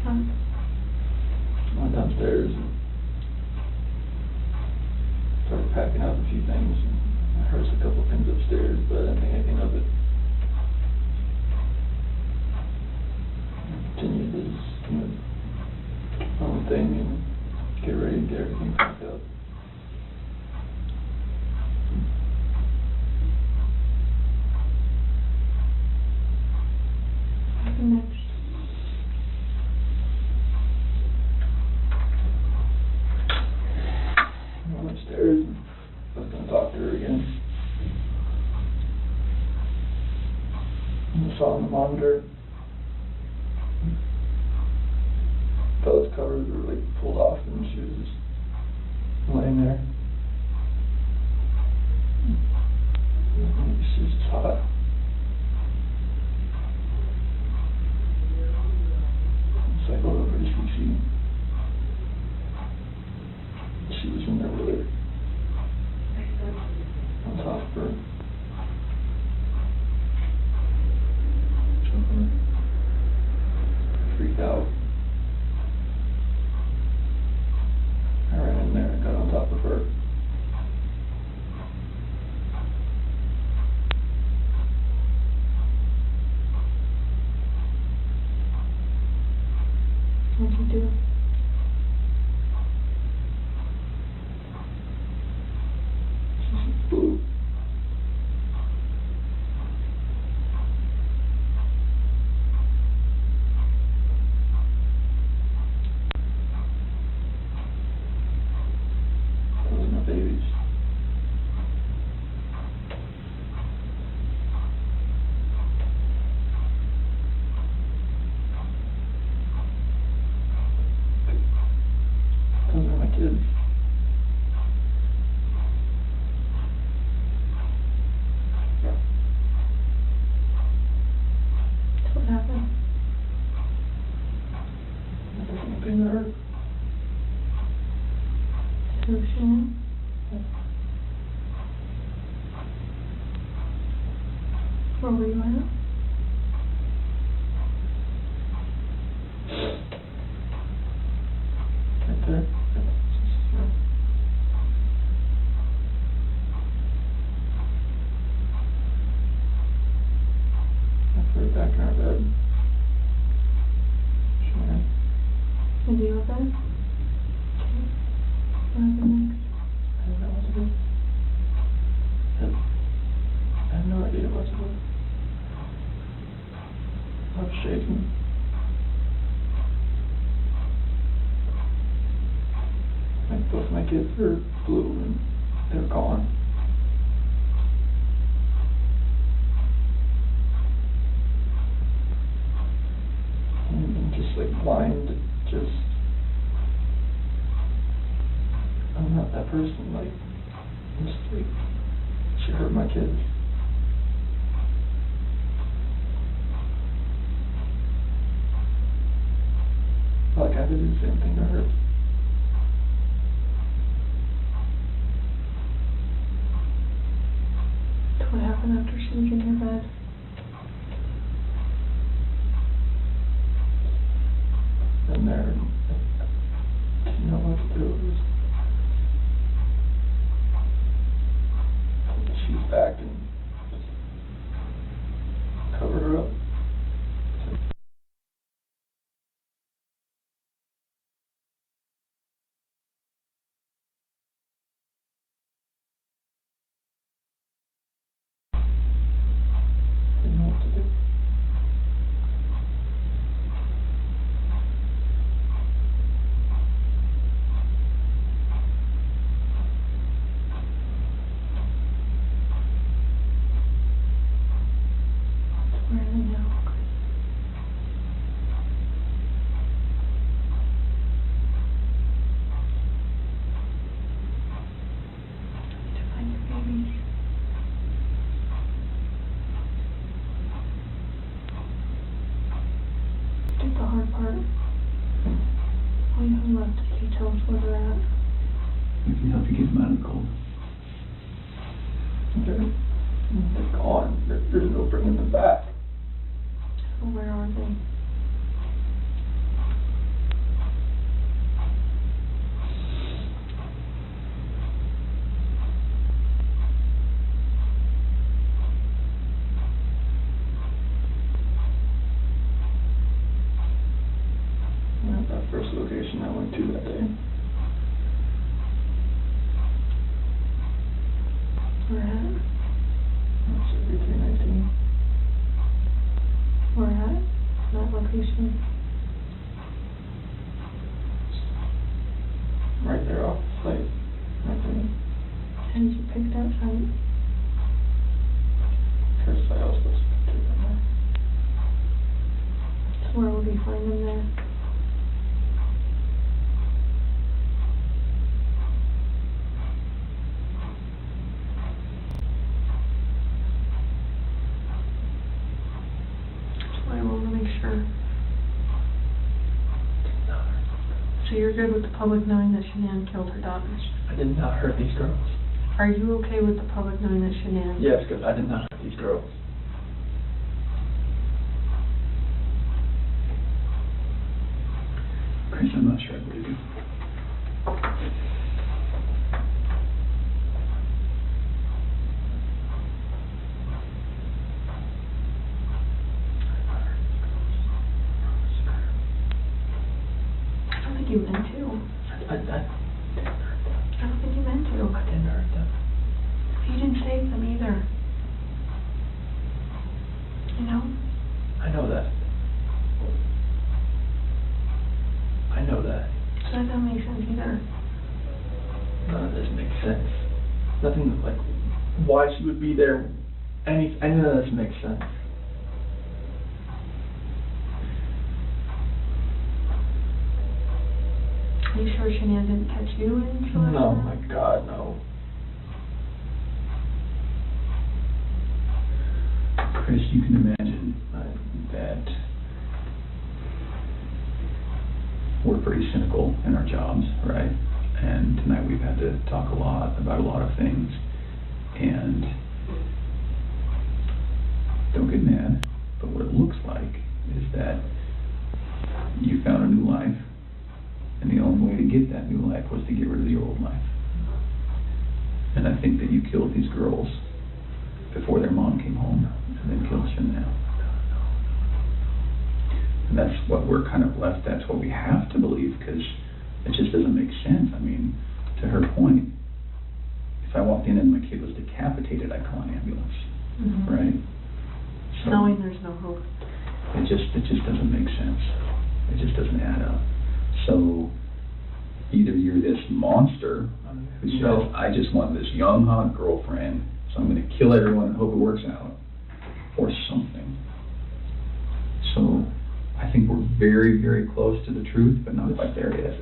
I went downstairs and started packing up a few things. And I heard a couple things upstairs, but I didn't think anything of it. I continued this, own thing and get ready to get everything packed up. What happened next? saw on the monitor. Those covers were like pulled off and she was just laying there. She was just hot. So I go over to see she was in there with her. On top of her. Freaked out. I ran in there and got on top of her. What'd you do? She blew. Those are my babies. Those are my kids. What happened? Nothing to hurt. Who, Shanann? Where were you at? Right there. I put her back in our bed. Shanann. Is he okay? Okay. What happened next? I don't know what to do. I have no idea what to do. I'm shaking. Like both my kids are blue and they're gone. And I'm just like blind, just I'm not that person, like I'm just like she hurt my kids. Like I did the same thing to her. What happened after she was in your bed? In there, and I didn't know what to do. It was pulled the sheets back and just covered her up. Didn't know what to do. Where are they now? To find your babies. Did the hard part. All you have left is you tell us where they're at. We can help you get them out of the cold. They're gone. There's no bringing them back. So where are they? That first location I went to that day. Where at? That's 3319. Where at? That location. Right there off the site. Right there. How did you pick that site? First site I was supposed to pick it. So you're good with the public knowing that Shanann killed her daughters? I did not hurt these girls. Are you okay with the public knowing that Shanann? Yes, because I did not hurt these girls. Chris, I'm not sure I believe you. I don't think you meant to. I didn't hurt them. I don't think you meant to. I didn't hurt them. You didn't save them either. You know? I know that. I know that. So that doesn't make sense either. None of this makes sense. Nothing like why she would be there. Any of this makes sense. Are you sure Shanann didn't catch you in Celeste? No, my God, no. Chris, you can imagine that we're pretty cynical in our jobs, right? And tonight we've had to talk a lot about a lot of things. And don't get mad, but what it looks like is that you found a new life, and the only way to get that new life was to get rid of the old life. And I think that you killed these girls before their mom came home, and then killed Shanann. And that's what we're kind of left, that's what we have to believe, because it just doesn't make sense. I mean, to her point, if I walked in and my kid was decapitated, I'd call an ambulance, right? So Knowing there's no hope. it just doesn't make sense. It just doesn't add up. So either you're this monster who says, I just want this young, hot girlfriend, so I'm going to kill everyone and hope it works out, or something. So I think we're very, very close to the truth, but not quite there yet.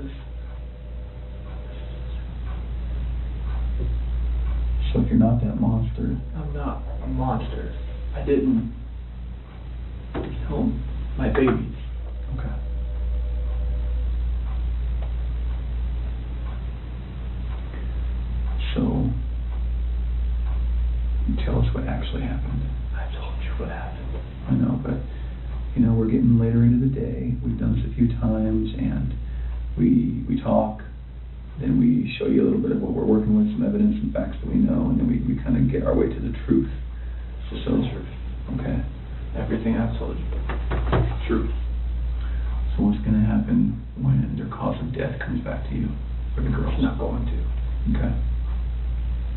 So if you're not that monster... I'm not a monster. I didn't kill my babies. Okay. So, tell us what actually happened. I told you what happened. I know, but, you know, we're getting later into the day. We've done this a few times, and we talk, then we show you a little bit of what we're working with, some evidence and facts that we know, and then we kind of get our way to the truth. Just the truth. Okay. Everything I've told you. Truth. So what's going to happen when their cause of death comes back to you, for the girls? It's not going to. Okay.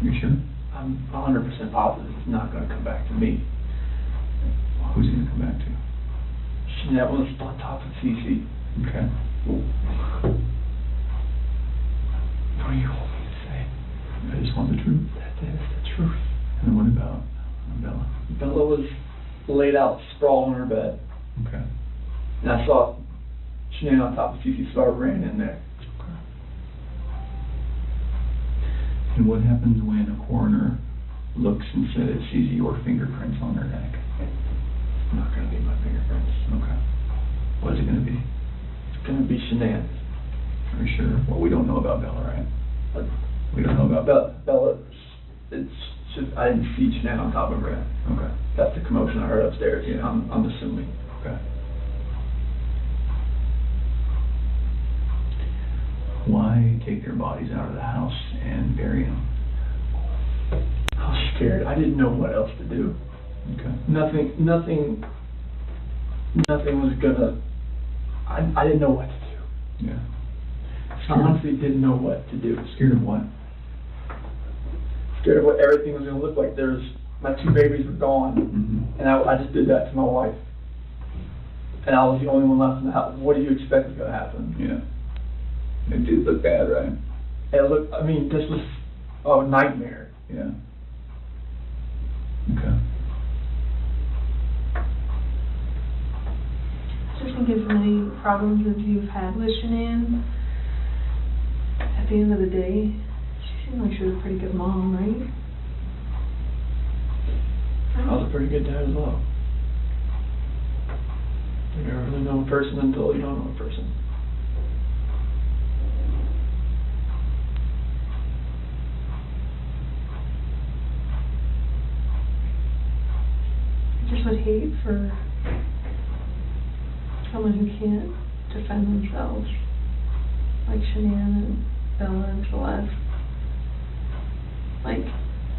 You sure? I'm 100% positive it's not going to come back to me. Who's it going to come back to? Shanann was on top of Cece. Okay. What do you want me to say? I just want the truth. That is the truth. And what about Bella? Bella was laid out, sprawled on her bed. Okay. And I saw Shanann on top of Cece, so I ran in there. And what happens when a coroner looks and says, sees your fingerprints on her neck? It's not going to be my fingerprints. Okay. What is it going to be? It's going to be Shanann's. Are you sure? Well, we don't know about Bella, right? But We don't know about Bella, it's just, I didn't see Shanann on top of her. Okay. That's the commotion I heard upstairs. Yeah, I'm assuming. Okay. Why take their bodies out of the house and bury them? I was scared. I didn't know what else to do. Okay. Nothing was gonna, I didn't know what to do. Yeah. I honestly didn't know what to do. Scared of what? Scared of what everything was gonna look like. My two babies were gone, Mm-hmm. and I just did that to my wife. And I was the only one left in the house. What do you expect is gonna happen? Yeah. It did look bad, right? And look, I mean, this was a nightmare. Yeah. Okay. Just think as many problems as you've had with Shanann, at the end of the day, she seemed like she was a pretty good mom, right? I was a pretty good dad as well. You never really know a person until you don't know a person. hate for someone who can't defend themselves, like Shanann and Bella and Celeste. Like,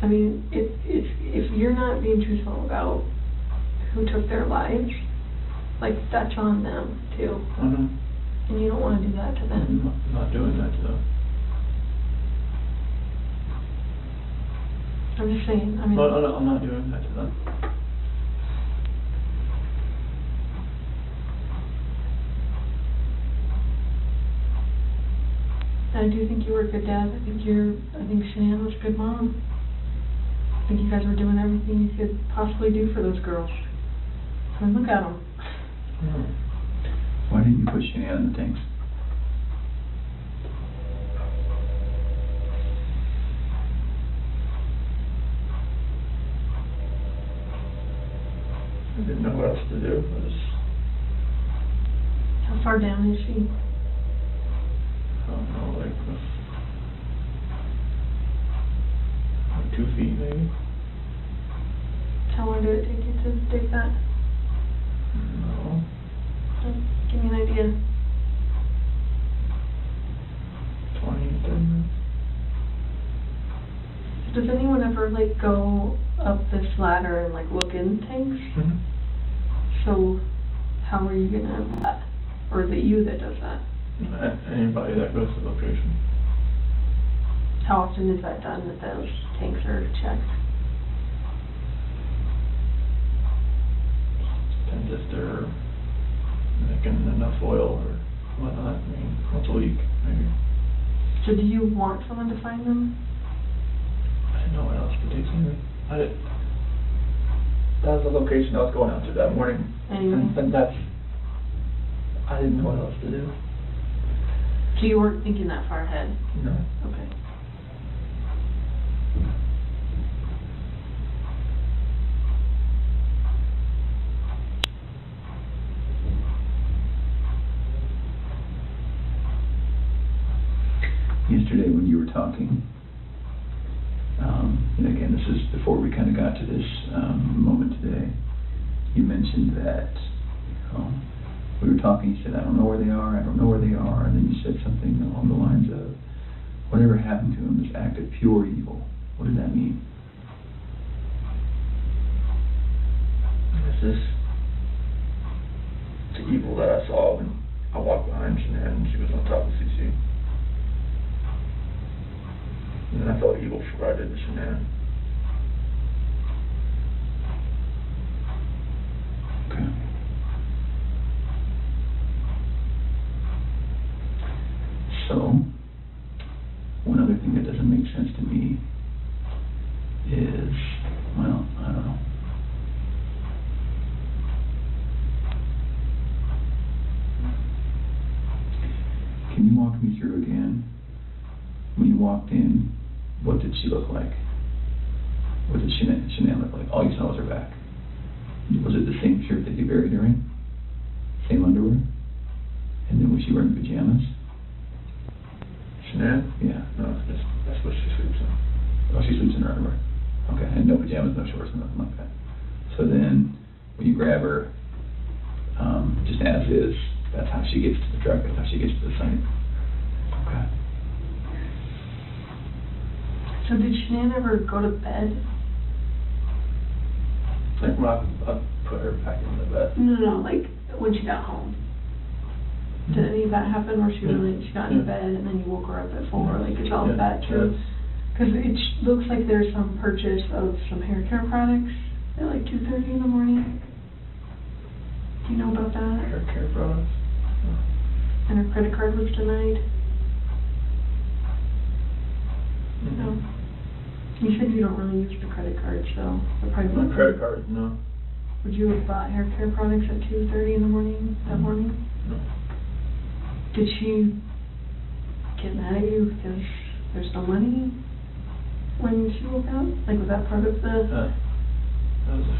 I mean, if you're not being truthful about who took their lives, like, that's on them, too. Mm-hmm. And you don't want to do that to them. I'm not doing that to them. I'm just saying, I mean... No, I'm not doing that to them. I do think you were a good dad. I think Shanann was a good mom. I think you guys were doing everything you could possibly do for those girls. I mean, look at them. Why didn't you put Shanann in the tanks? I didn't know what else to do. How far down is she? I don't know, like 2 feet maybe? How long did it take you to dig that? No. Give me an idea. 20, 30 minutes. Does anyone ever, like, go up this ladder and, like, look in tanks? Mm-hmm. So, how are you gonna, or is it you that does that? Anybody that goes to the location. How often is that done, that those tanks are checked? Depends if they're making enough oil or whatnot. I mean, once a week, maybe. So do you want someone to find them? I didn't know what else to do. That was the location I was going out to that morning. Anyway. And I didn't know what else to do. So you weren't thinking that far ahead? No. Okay. Yesterday when you were talking, and again, this is before we kind of got to this moment today, you mentioned that we were talking, you said, I don't know where they are, and then you said something along the lines of, whatever happened to them, this act of pure evil. What did that mean? This is the evil that I saw when I walked behind Shanann and she was on top of CC. And then I felt evil for what I did to Shanann. Okay. So, one other thing that doesn't make sense to me is, well, I don't know. Can you walk me through again, when you walked in, what did she look like? What did Shanann look like? All you saw was her back. Was it the same shirt that you buried her in? Same underwear? And then was she wearing pajamas? Shanann? Yeah. No, that's what she sleeps in. Oh, she sleeps in her underwear. Okay, and no pajamas, no shorts, nothing like that. So then, when you grab her, just as is, that's how she gets to the truck, that's how she gets to the site. Okay. So did Shanann ever go to bed? Like when I put her back in the bed. No, like when she got home. Did any of that happen where she got in bed and then you woke her up at 4? Like, is all of that true? Because it looks like there's some purchase of some hair care products at like 2:30 in the morning. Do you know about that? Hair care products? And her credit card was denied? Mm-hmm. No. You said you don't really use the credit card, so it probably My credit card, no. Would you have bought hair care products at 2:30 in the morning that morning? No. Did she get mad at you because there's no money when she woke up? Like, was that part of the...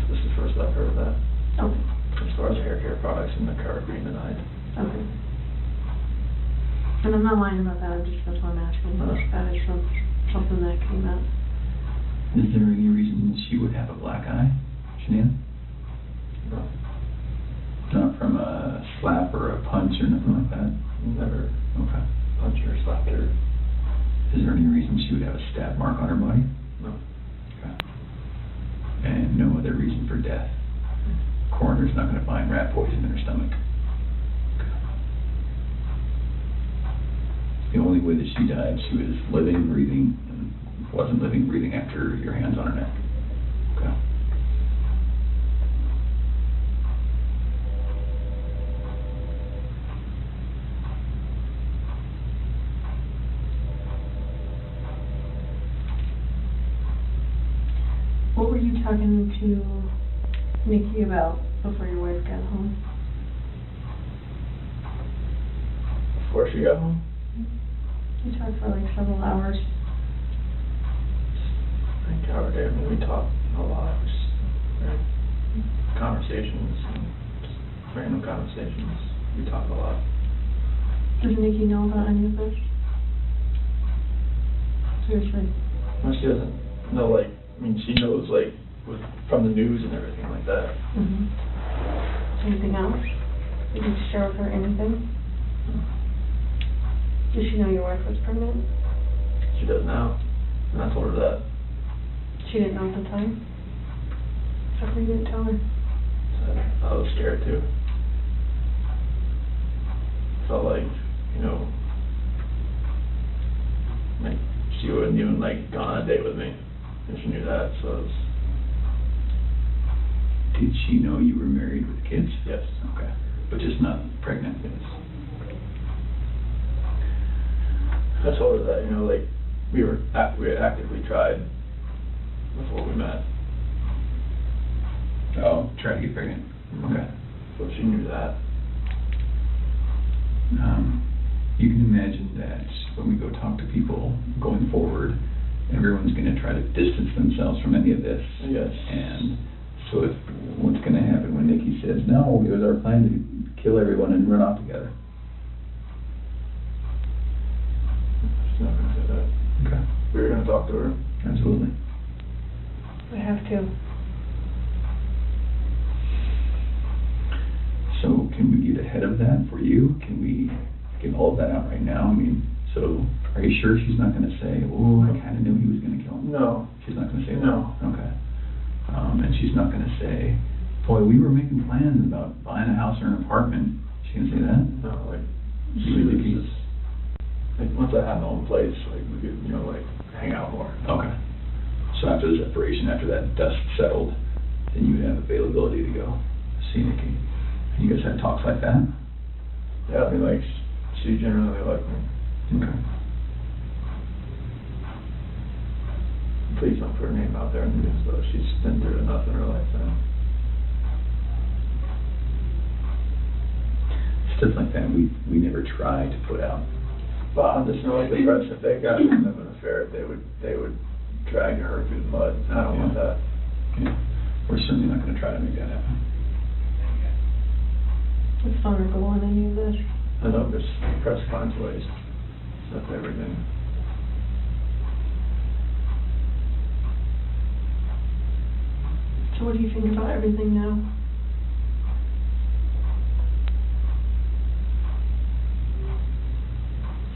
This is the first I've heard of that. Okay. As far as hair care products and the card being denied. Okay. And I'm not lying about that, that's why I'm asking. That is something that came up. Is there any reason she would have a black eye, Shanann? No, Not from a slap or a punch or nothing like that? never Okay. punched her or slapped her. Is there any reason she would have a stab mark on her body? No. Okay. And no other reason for death? Coroner's not gonna find rat poison in her stomach? The only way that she died, she was living, breathing, and wasn't living, breathing after your hands on her neck? Okay. What were you talking to Nikki about before your wife got home? Before she got home, You talked for like several hours. I think our day, we talked a lot, just conversations, and just random conversations. We talk a lot. Does Nikki know about any of this? Seriously. Well, she doesn't know, like, I mean, she knows, like, from the news and everything like that. Mm-hmm. Anything else? Did you share with her anything? Does she know your wife was pregnant? She does now, and I told her that. She didn't know at the time? How come you didn't tell her? So I was scared too. Felt like, you know, like she wouldn't even like gone on a date with me if she knew that, so it was, Did she know you were married with kids? yes. Okay. But just not pregnant? Yes. I told her that, you know, like, we had actively tried before we met. Oh, try to get pregnant. Okay. So she knew that. You can imagine that when we go talk to people going forward, everyone's going to try to distance themselves from any of this. Yes. And so if what's going to happen when Nikki says, no, it was our plan to kill everyone and run off together? She's not gonna say that. Okay. We were gonna talk to her. Absolutely. I have to. So can we get ahead of that for you? Can we get all of that out right now? I mean, so are you sure she's not going to say, oh, I kind of knew he was going to kill him? No. She's not going to say that? No. Okay. And she's not going to say, boy, we were making plans about buying a house or an apartment. She going to say that? No, like, You she and was Nikki? just, like, once I had my own place, like, we could, you know, like, hang out more. Okay. So after the separation, after that dust settled, then you would have availability to go see Nikki. And you guys had talks like that? Yeah, I mean, like, she generally liked me. Okay. Please don't put her name out there in the news, though. She's been through enough in her life now. Stuff like that, we never try to put out. But I'm just knowing the press, if they got kind of an affair, they would drag her through the mud. I don't want that. Yeah. We're certainly not going to try to make that happen. It's vulnerable on any of this. I know this press finds ways. That's everything. So what do you think about everything now?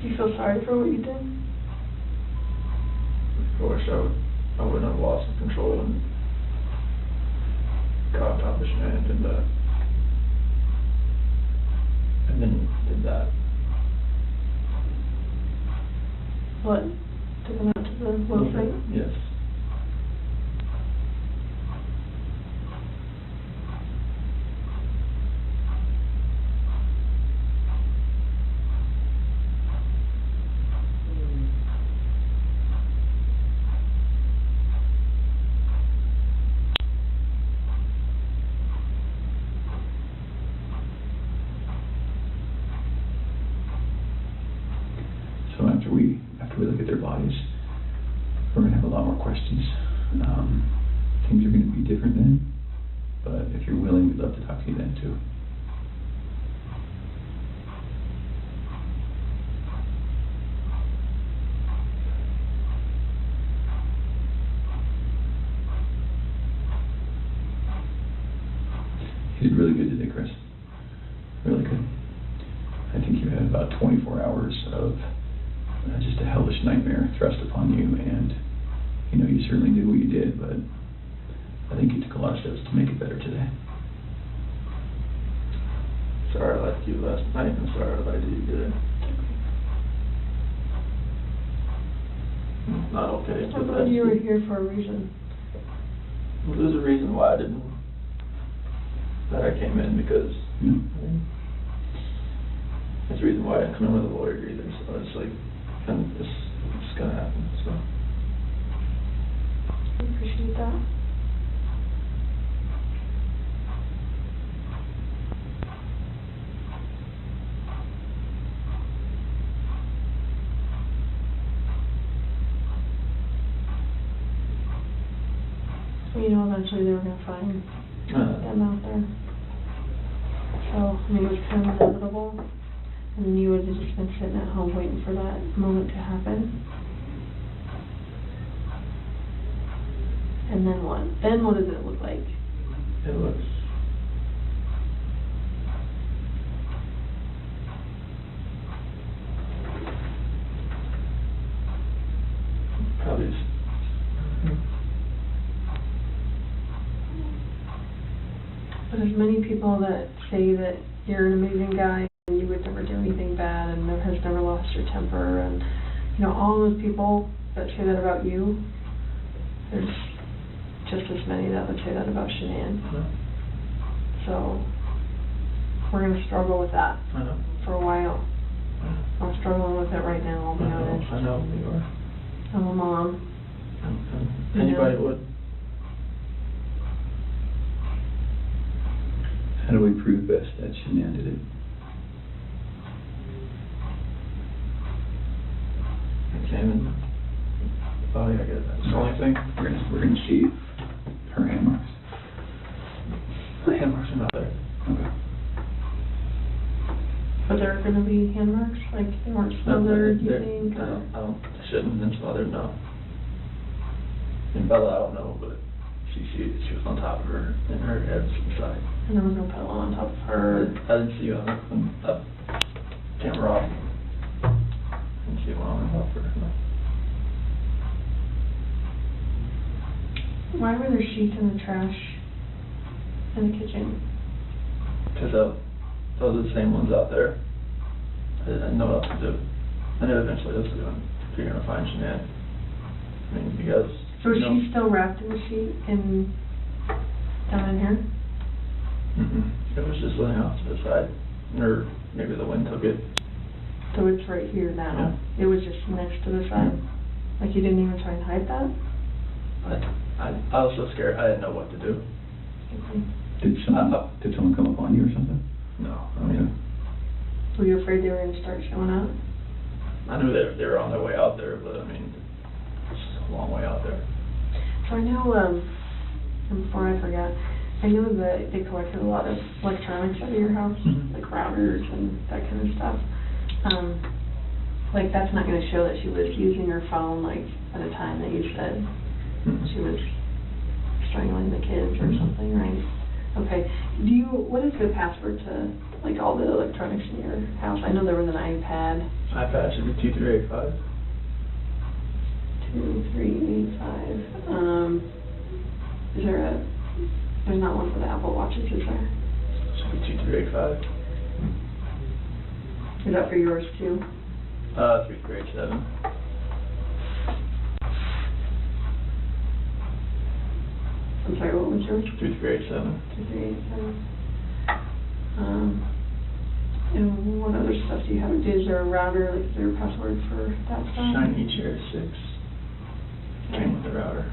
Do you feel sorry for what you did? I wish I wouldn't have lost the control and got on top of Shanann and did that. And then did that. What? Took him out to the well site? Yes. So after we look at their bodies, we're going to have a lot more questions. Things are going to be different then, but if you're willing, we'd love to talk to you then too. did really good today, Chris. Really good. I think you had about 24 hours of just a hellish nightmare thrust upon you, and you certainly did what you did, but I think you took a lot of steps to make it better today. Sorry I lied to you last night, and sorry I lied to you today. Not okay. I thought you were here for a reason. Well, there's a reason why that I came in, because there's a reason why I didn't come in with a lawyer either, so it's like, and it's gonna happen, so. I appreciate that. Eventually they were gonna find them out there. So, it was kind of inevitable, and then you would have just been sitting at home waiting for that moment to happen. And then what? Then what does it look like? It looks probably But there's many people that say that you're an amazing guy and you would never do anything bad and has never lost your temper, and all those people that say that about you, there's just as many that would say that about Shanann. So we're going to struggle with that for a while. I'm struggling with it right now, I'll be honest. I know you are. I'm a mom. Anybody would. How do we prove best that Shanann did it? Examine the body, I guess. That's the only thing. We're gonna see her hand marks. The hand marks are not there. Okay. But there are going to be hand marks? Like they weren't smothered, you think? I shouldn't have been smothered, no. And Bella, I don't know, but she was on top of her, and her head was inside. And there was no pillow on top of her. I didn't see you on the camera off. Didn't see one on top of her, no. Why were there sheets in the trash in the kitchen? Because those are the same ones out there. I didn't know what else to do. I knew eventually this was going to, you're going to find Shanann. I mean, because... So is she still wrapped in the sheet down in here? It was just laying off to the side, or maybe the wind took it. So it's right here now? Yeah. It was just next to the side? Like you didn't even try and hide that? I was so scared, I didn't know what to do. Did someone come up on you or something? No, I mean... Were you afraid they were going to start showing up? I knew they were on their way out there, but I mean, it's a long way out there. So I know, and before I forget, I know that they collected a lot of electronics out of your house, like routers and that kind of stuff. Like that's not going to show that she was using her phone like at a time that you said she was strangling the kids or something, right? Okay. What is the password to like all the electronics in your house? I know there was an iPad. iPad should be 2385. 2385. Is there there's not one for the Apple Watches, is there? Should be 2385. Is that for yours too? 3387. I'm sorry, what was yours? 3387. 2387. And what other stuff do you have? Is there a router? Like, is there a password for that stuff? Shiny Chair 6. Came with the router.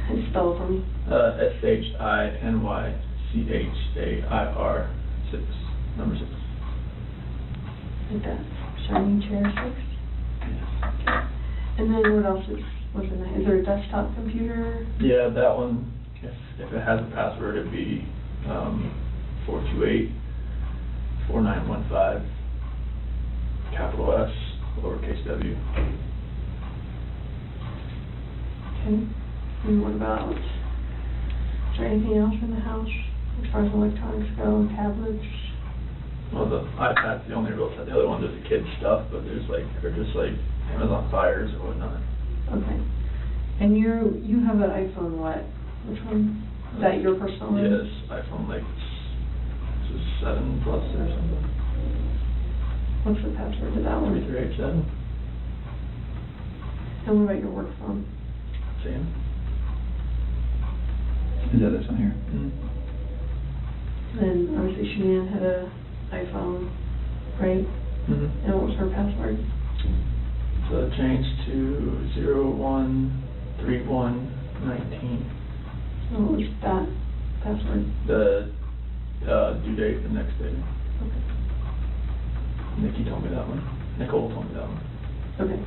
And spell it for me. SHINYCHAIR 6. Number 6. Like that. Shiny Chair 6? Yes. And then what else was in that? Is there a desktop computer? Yeah, that one, if it has a password, it'd be 428-4915, capital S, lowercase w. Okay. And what about, is there anything else in the house? as far as electronics go, tablets? Well, the iPad's the only real set. The other ones are the kids' stuff, but there's like, they're just like Amazon Fires or whatnot. Okay. And you have an iPhone, what? Which one? Is that your personal one? Yes, iPhone like, this is 7 plus or something. What's the password to that one? 3387. And what about your work phone? Same. Is that this one here? And obviously Shanann had a iPhone, right? Mm-hmm. And what was her password? So it changed to 013119. And what was that password? The due date the next day. Okay. Nikki told me that one. Nicole told me that one. Okay.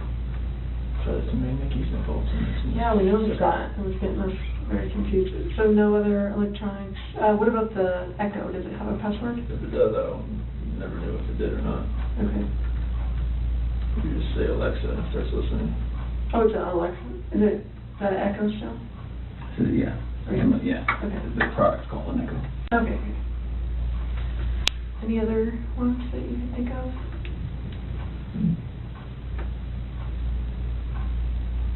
So there's too many Nickies, Nicole's. Yeah, we noticed that. It was getting us very confused. So no other electronics. What about the Echo? Does it have a password? If it does, I never knew if it did or not. Okay. You just say Alexa and it starts listening. Oh, it's an Alexa. Is it that Echo still? So, yeah. Yeah. Okay. The product's called an Echo. Okay. Any other ones that you can think of?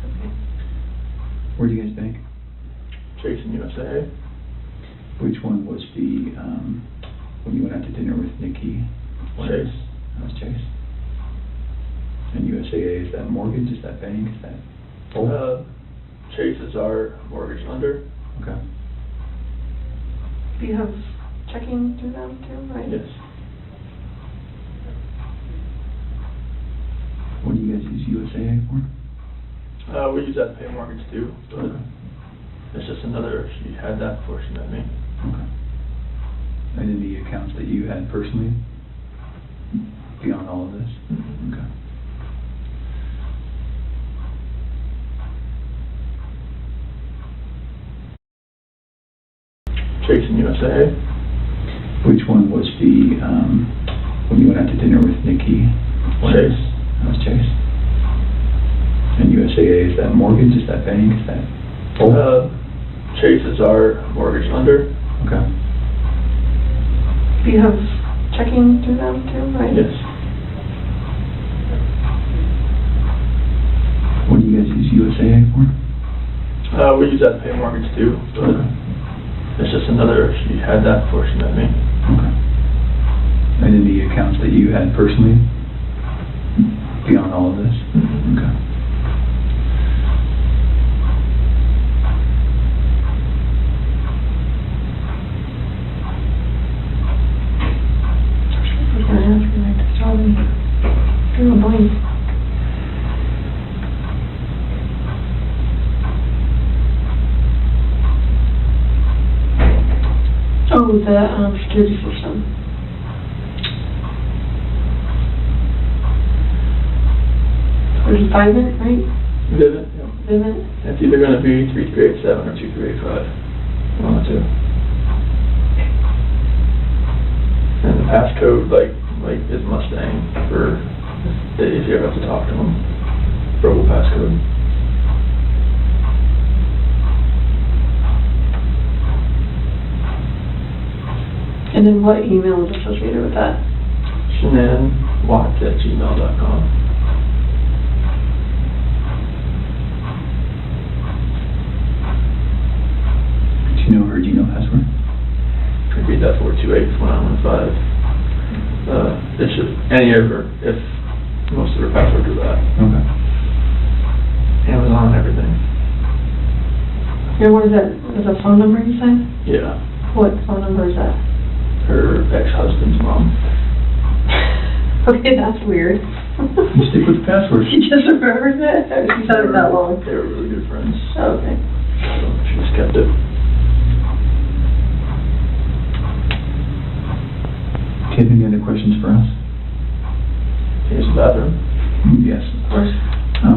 Okay. Where do you guys bank? Chase in USA. Which one was the, when you went out to dinner with Nikki? Chase. That was Chase. And USAA, is that mortgage, is that bank, is that both? Chase is our mortgage lender. Okay. Do you have checking through them too, right? Yes. What do you guys use USAA for? We use that to pay mortgage too, but Okay. it's just another, she had that before she met me. Okay. And then the accounts that you had personally, beyond all of this? Mm-hmm. Okay. Chase in USA. Which one was the, when you went out to dinner with Nikki? Chase. That was Chase. And USAA, is that mortgage, is that bank, is that both? Chase is our mortgage lender. Okay. Do you have checking through them too, right? Yes. What do you guys use USAA for? We use that to pay mortgage too, but Okay. it's just another, she had that before she met me. Okay. And then the accounts that you had personally, beyond all of this? Mm-hmm. Okay. I was gonna ask you, I just saw them. Drew a blank. Oh, the security system. There's Vivint, right? Vivint, yeah. Vivint. It's either gonna be 3387 or 2385. One of the two. And the passcode, like is Mustang for, if you ever have to talk to them. Verbal passcode. And then what email is associated with that? Shanann Watts at gmail.com. Do you know her Gmail password? Repeat that 428-1915. It's just any of her, if most of her passwords are that. Okay. Amazon, everything. And what is that? Is that a phone number you said? Yeah. What phone number is that? Her ex-husband's mom. Okay, that's weird. You stick with the password. She just remembers it? Or she's had it that long? They were really good friends. Oh, okay. So she just kept it. Do you have any other questions for us? Here's the bathroom. Yes. Of course.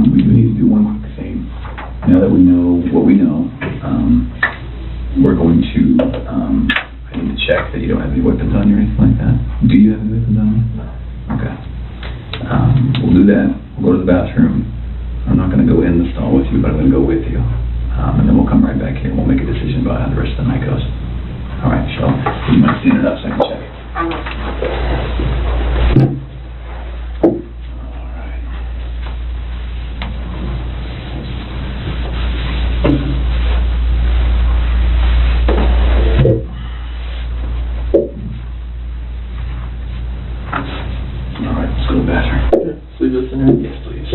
We do need to do one quick thing. Now that we know what we know, we're going to, I need to check that you don't have any weapons on you or anything like that. Do you have any weapons on you? No. Okay. We'll do that. We'll go to the bathroom. I'm not going to go in the stall with you, but I'm going to go with you. And then we'll come right back here and we'll make a decision about how the rest of the night goes. All right, so you might stand it up so I can check it. All right. All right, let's go to the bathroom. Let's leave this in here. Yes, please.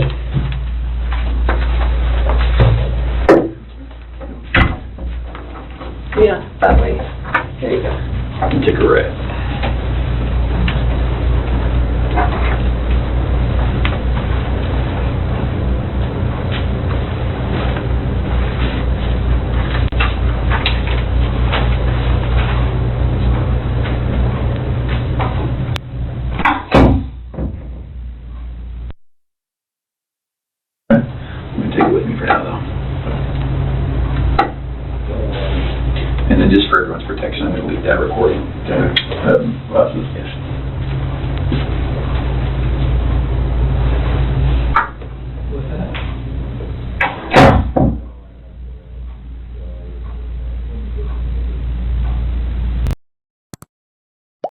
Yeah, that way. There you go. I can take a rip. I'm gonna take it with me for now, though. And then just for everyone's protection, I'm gonna leave that recording. Glasses. Yes.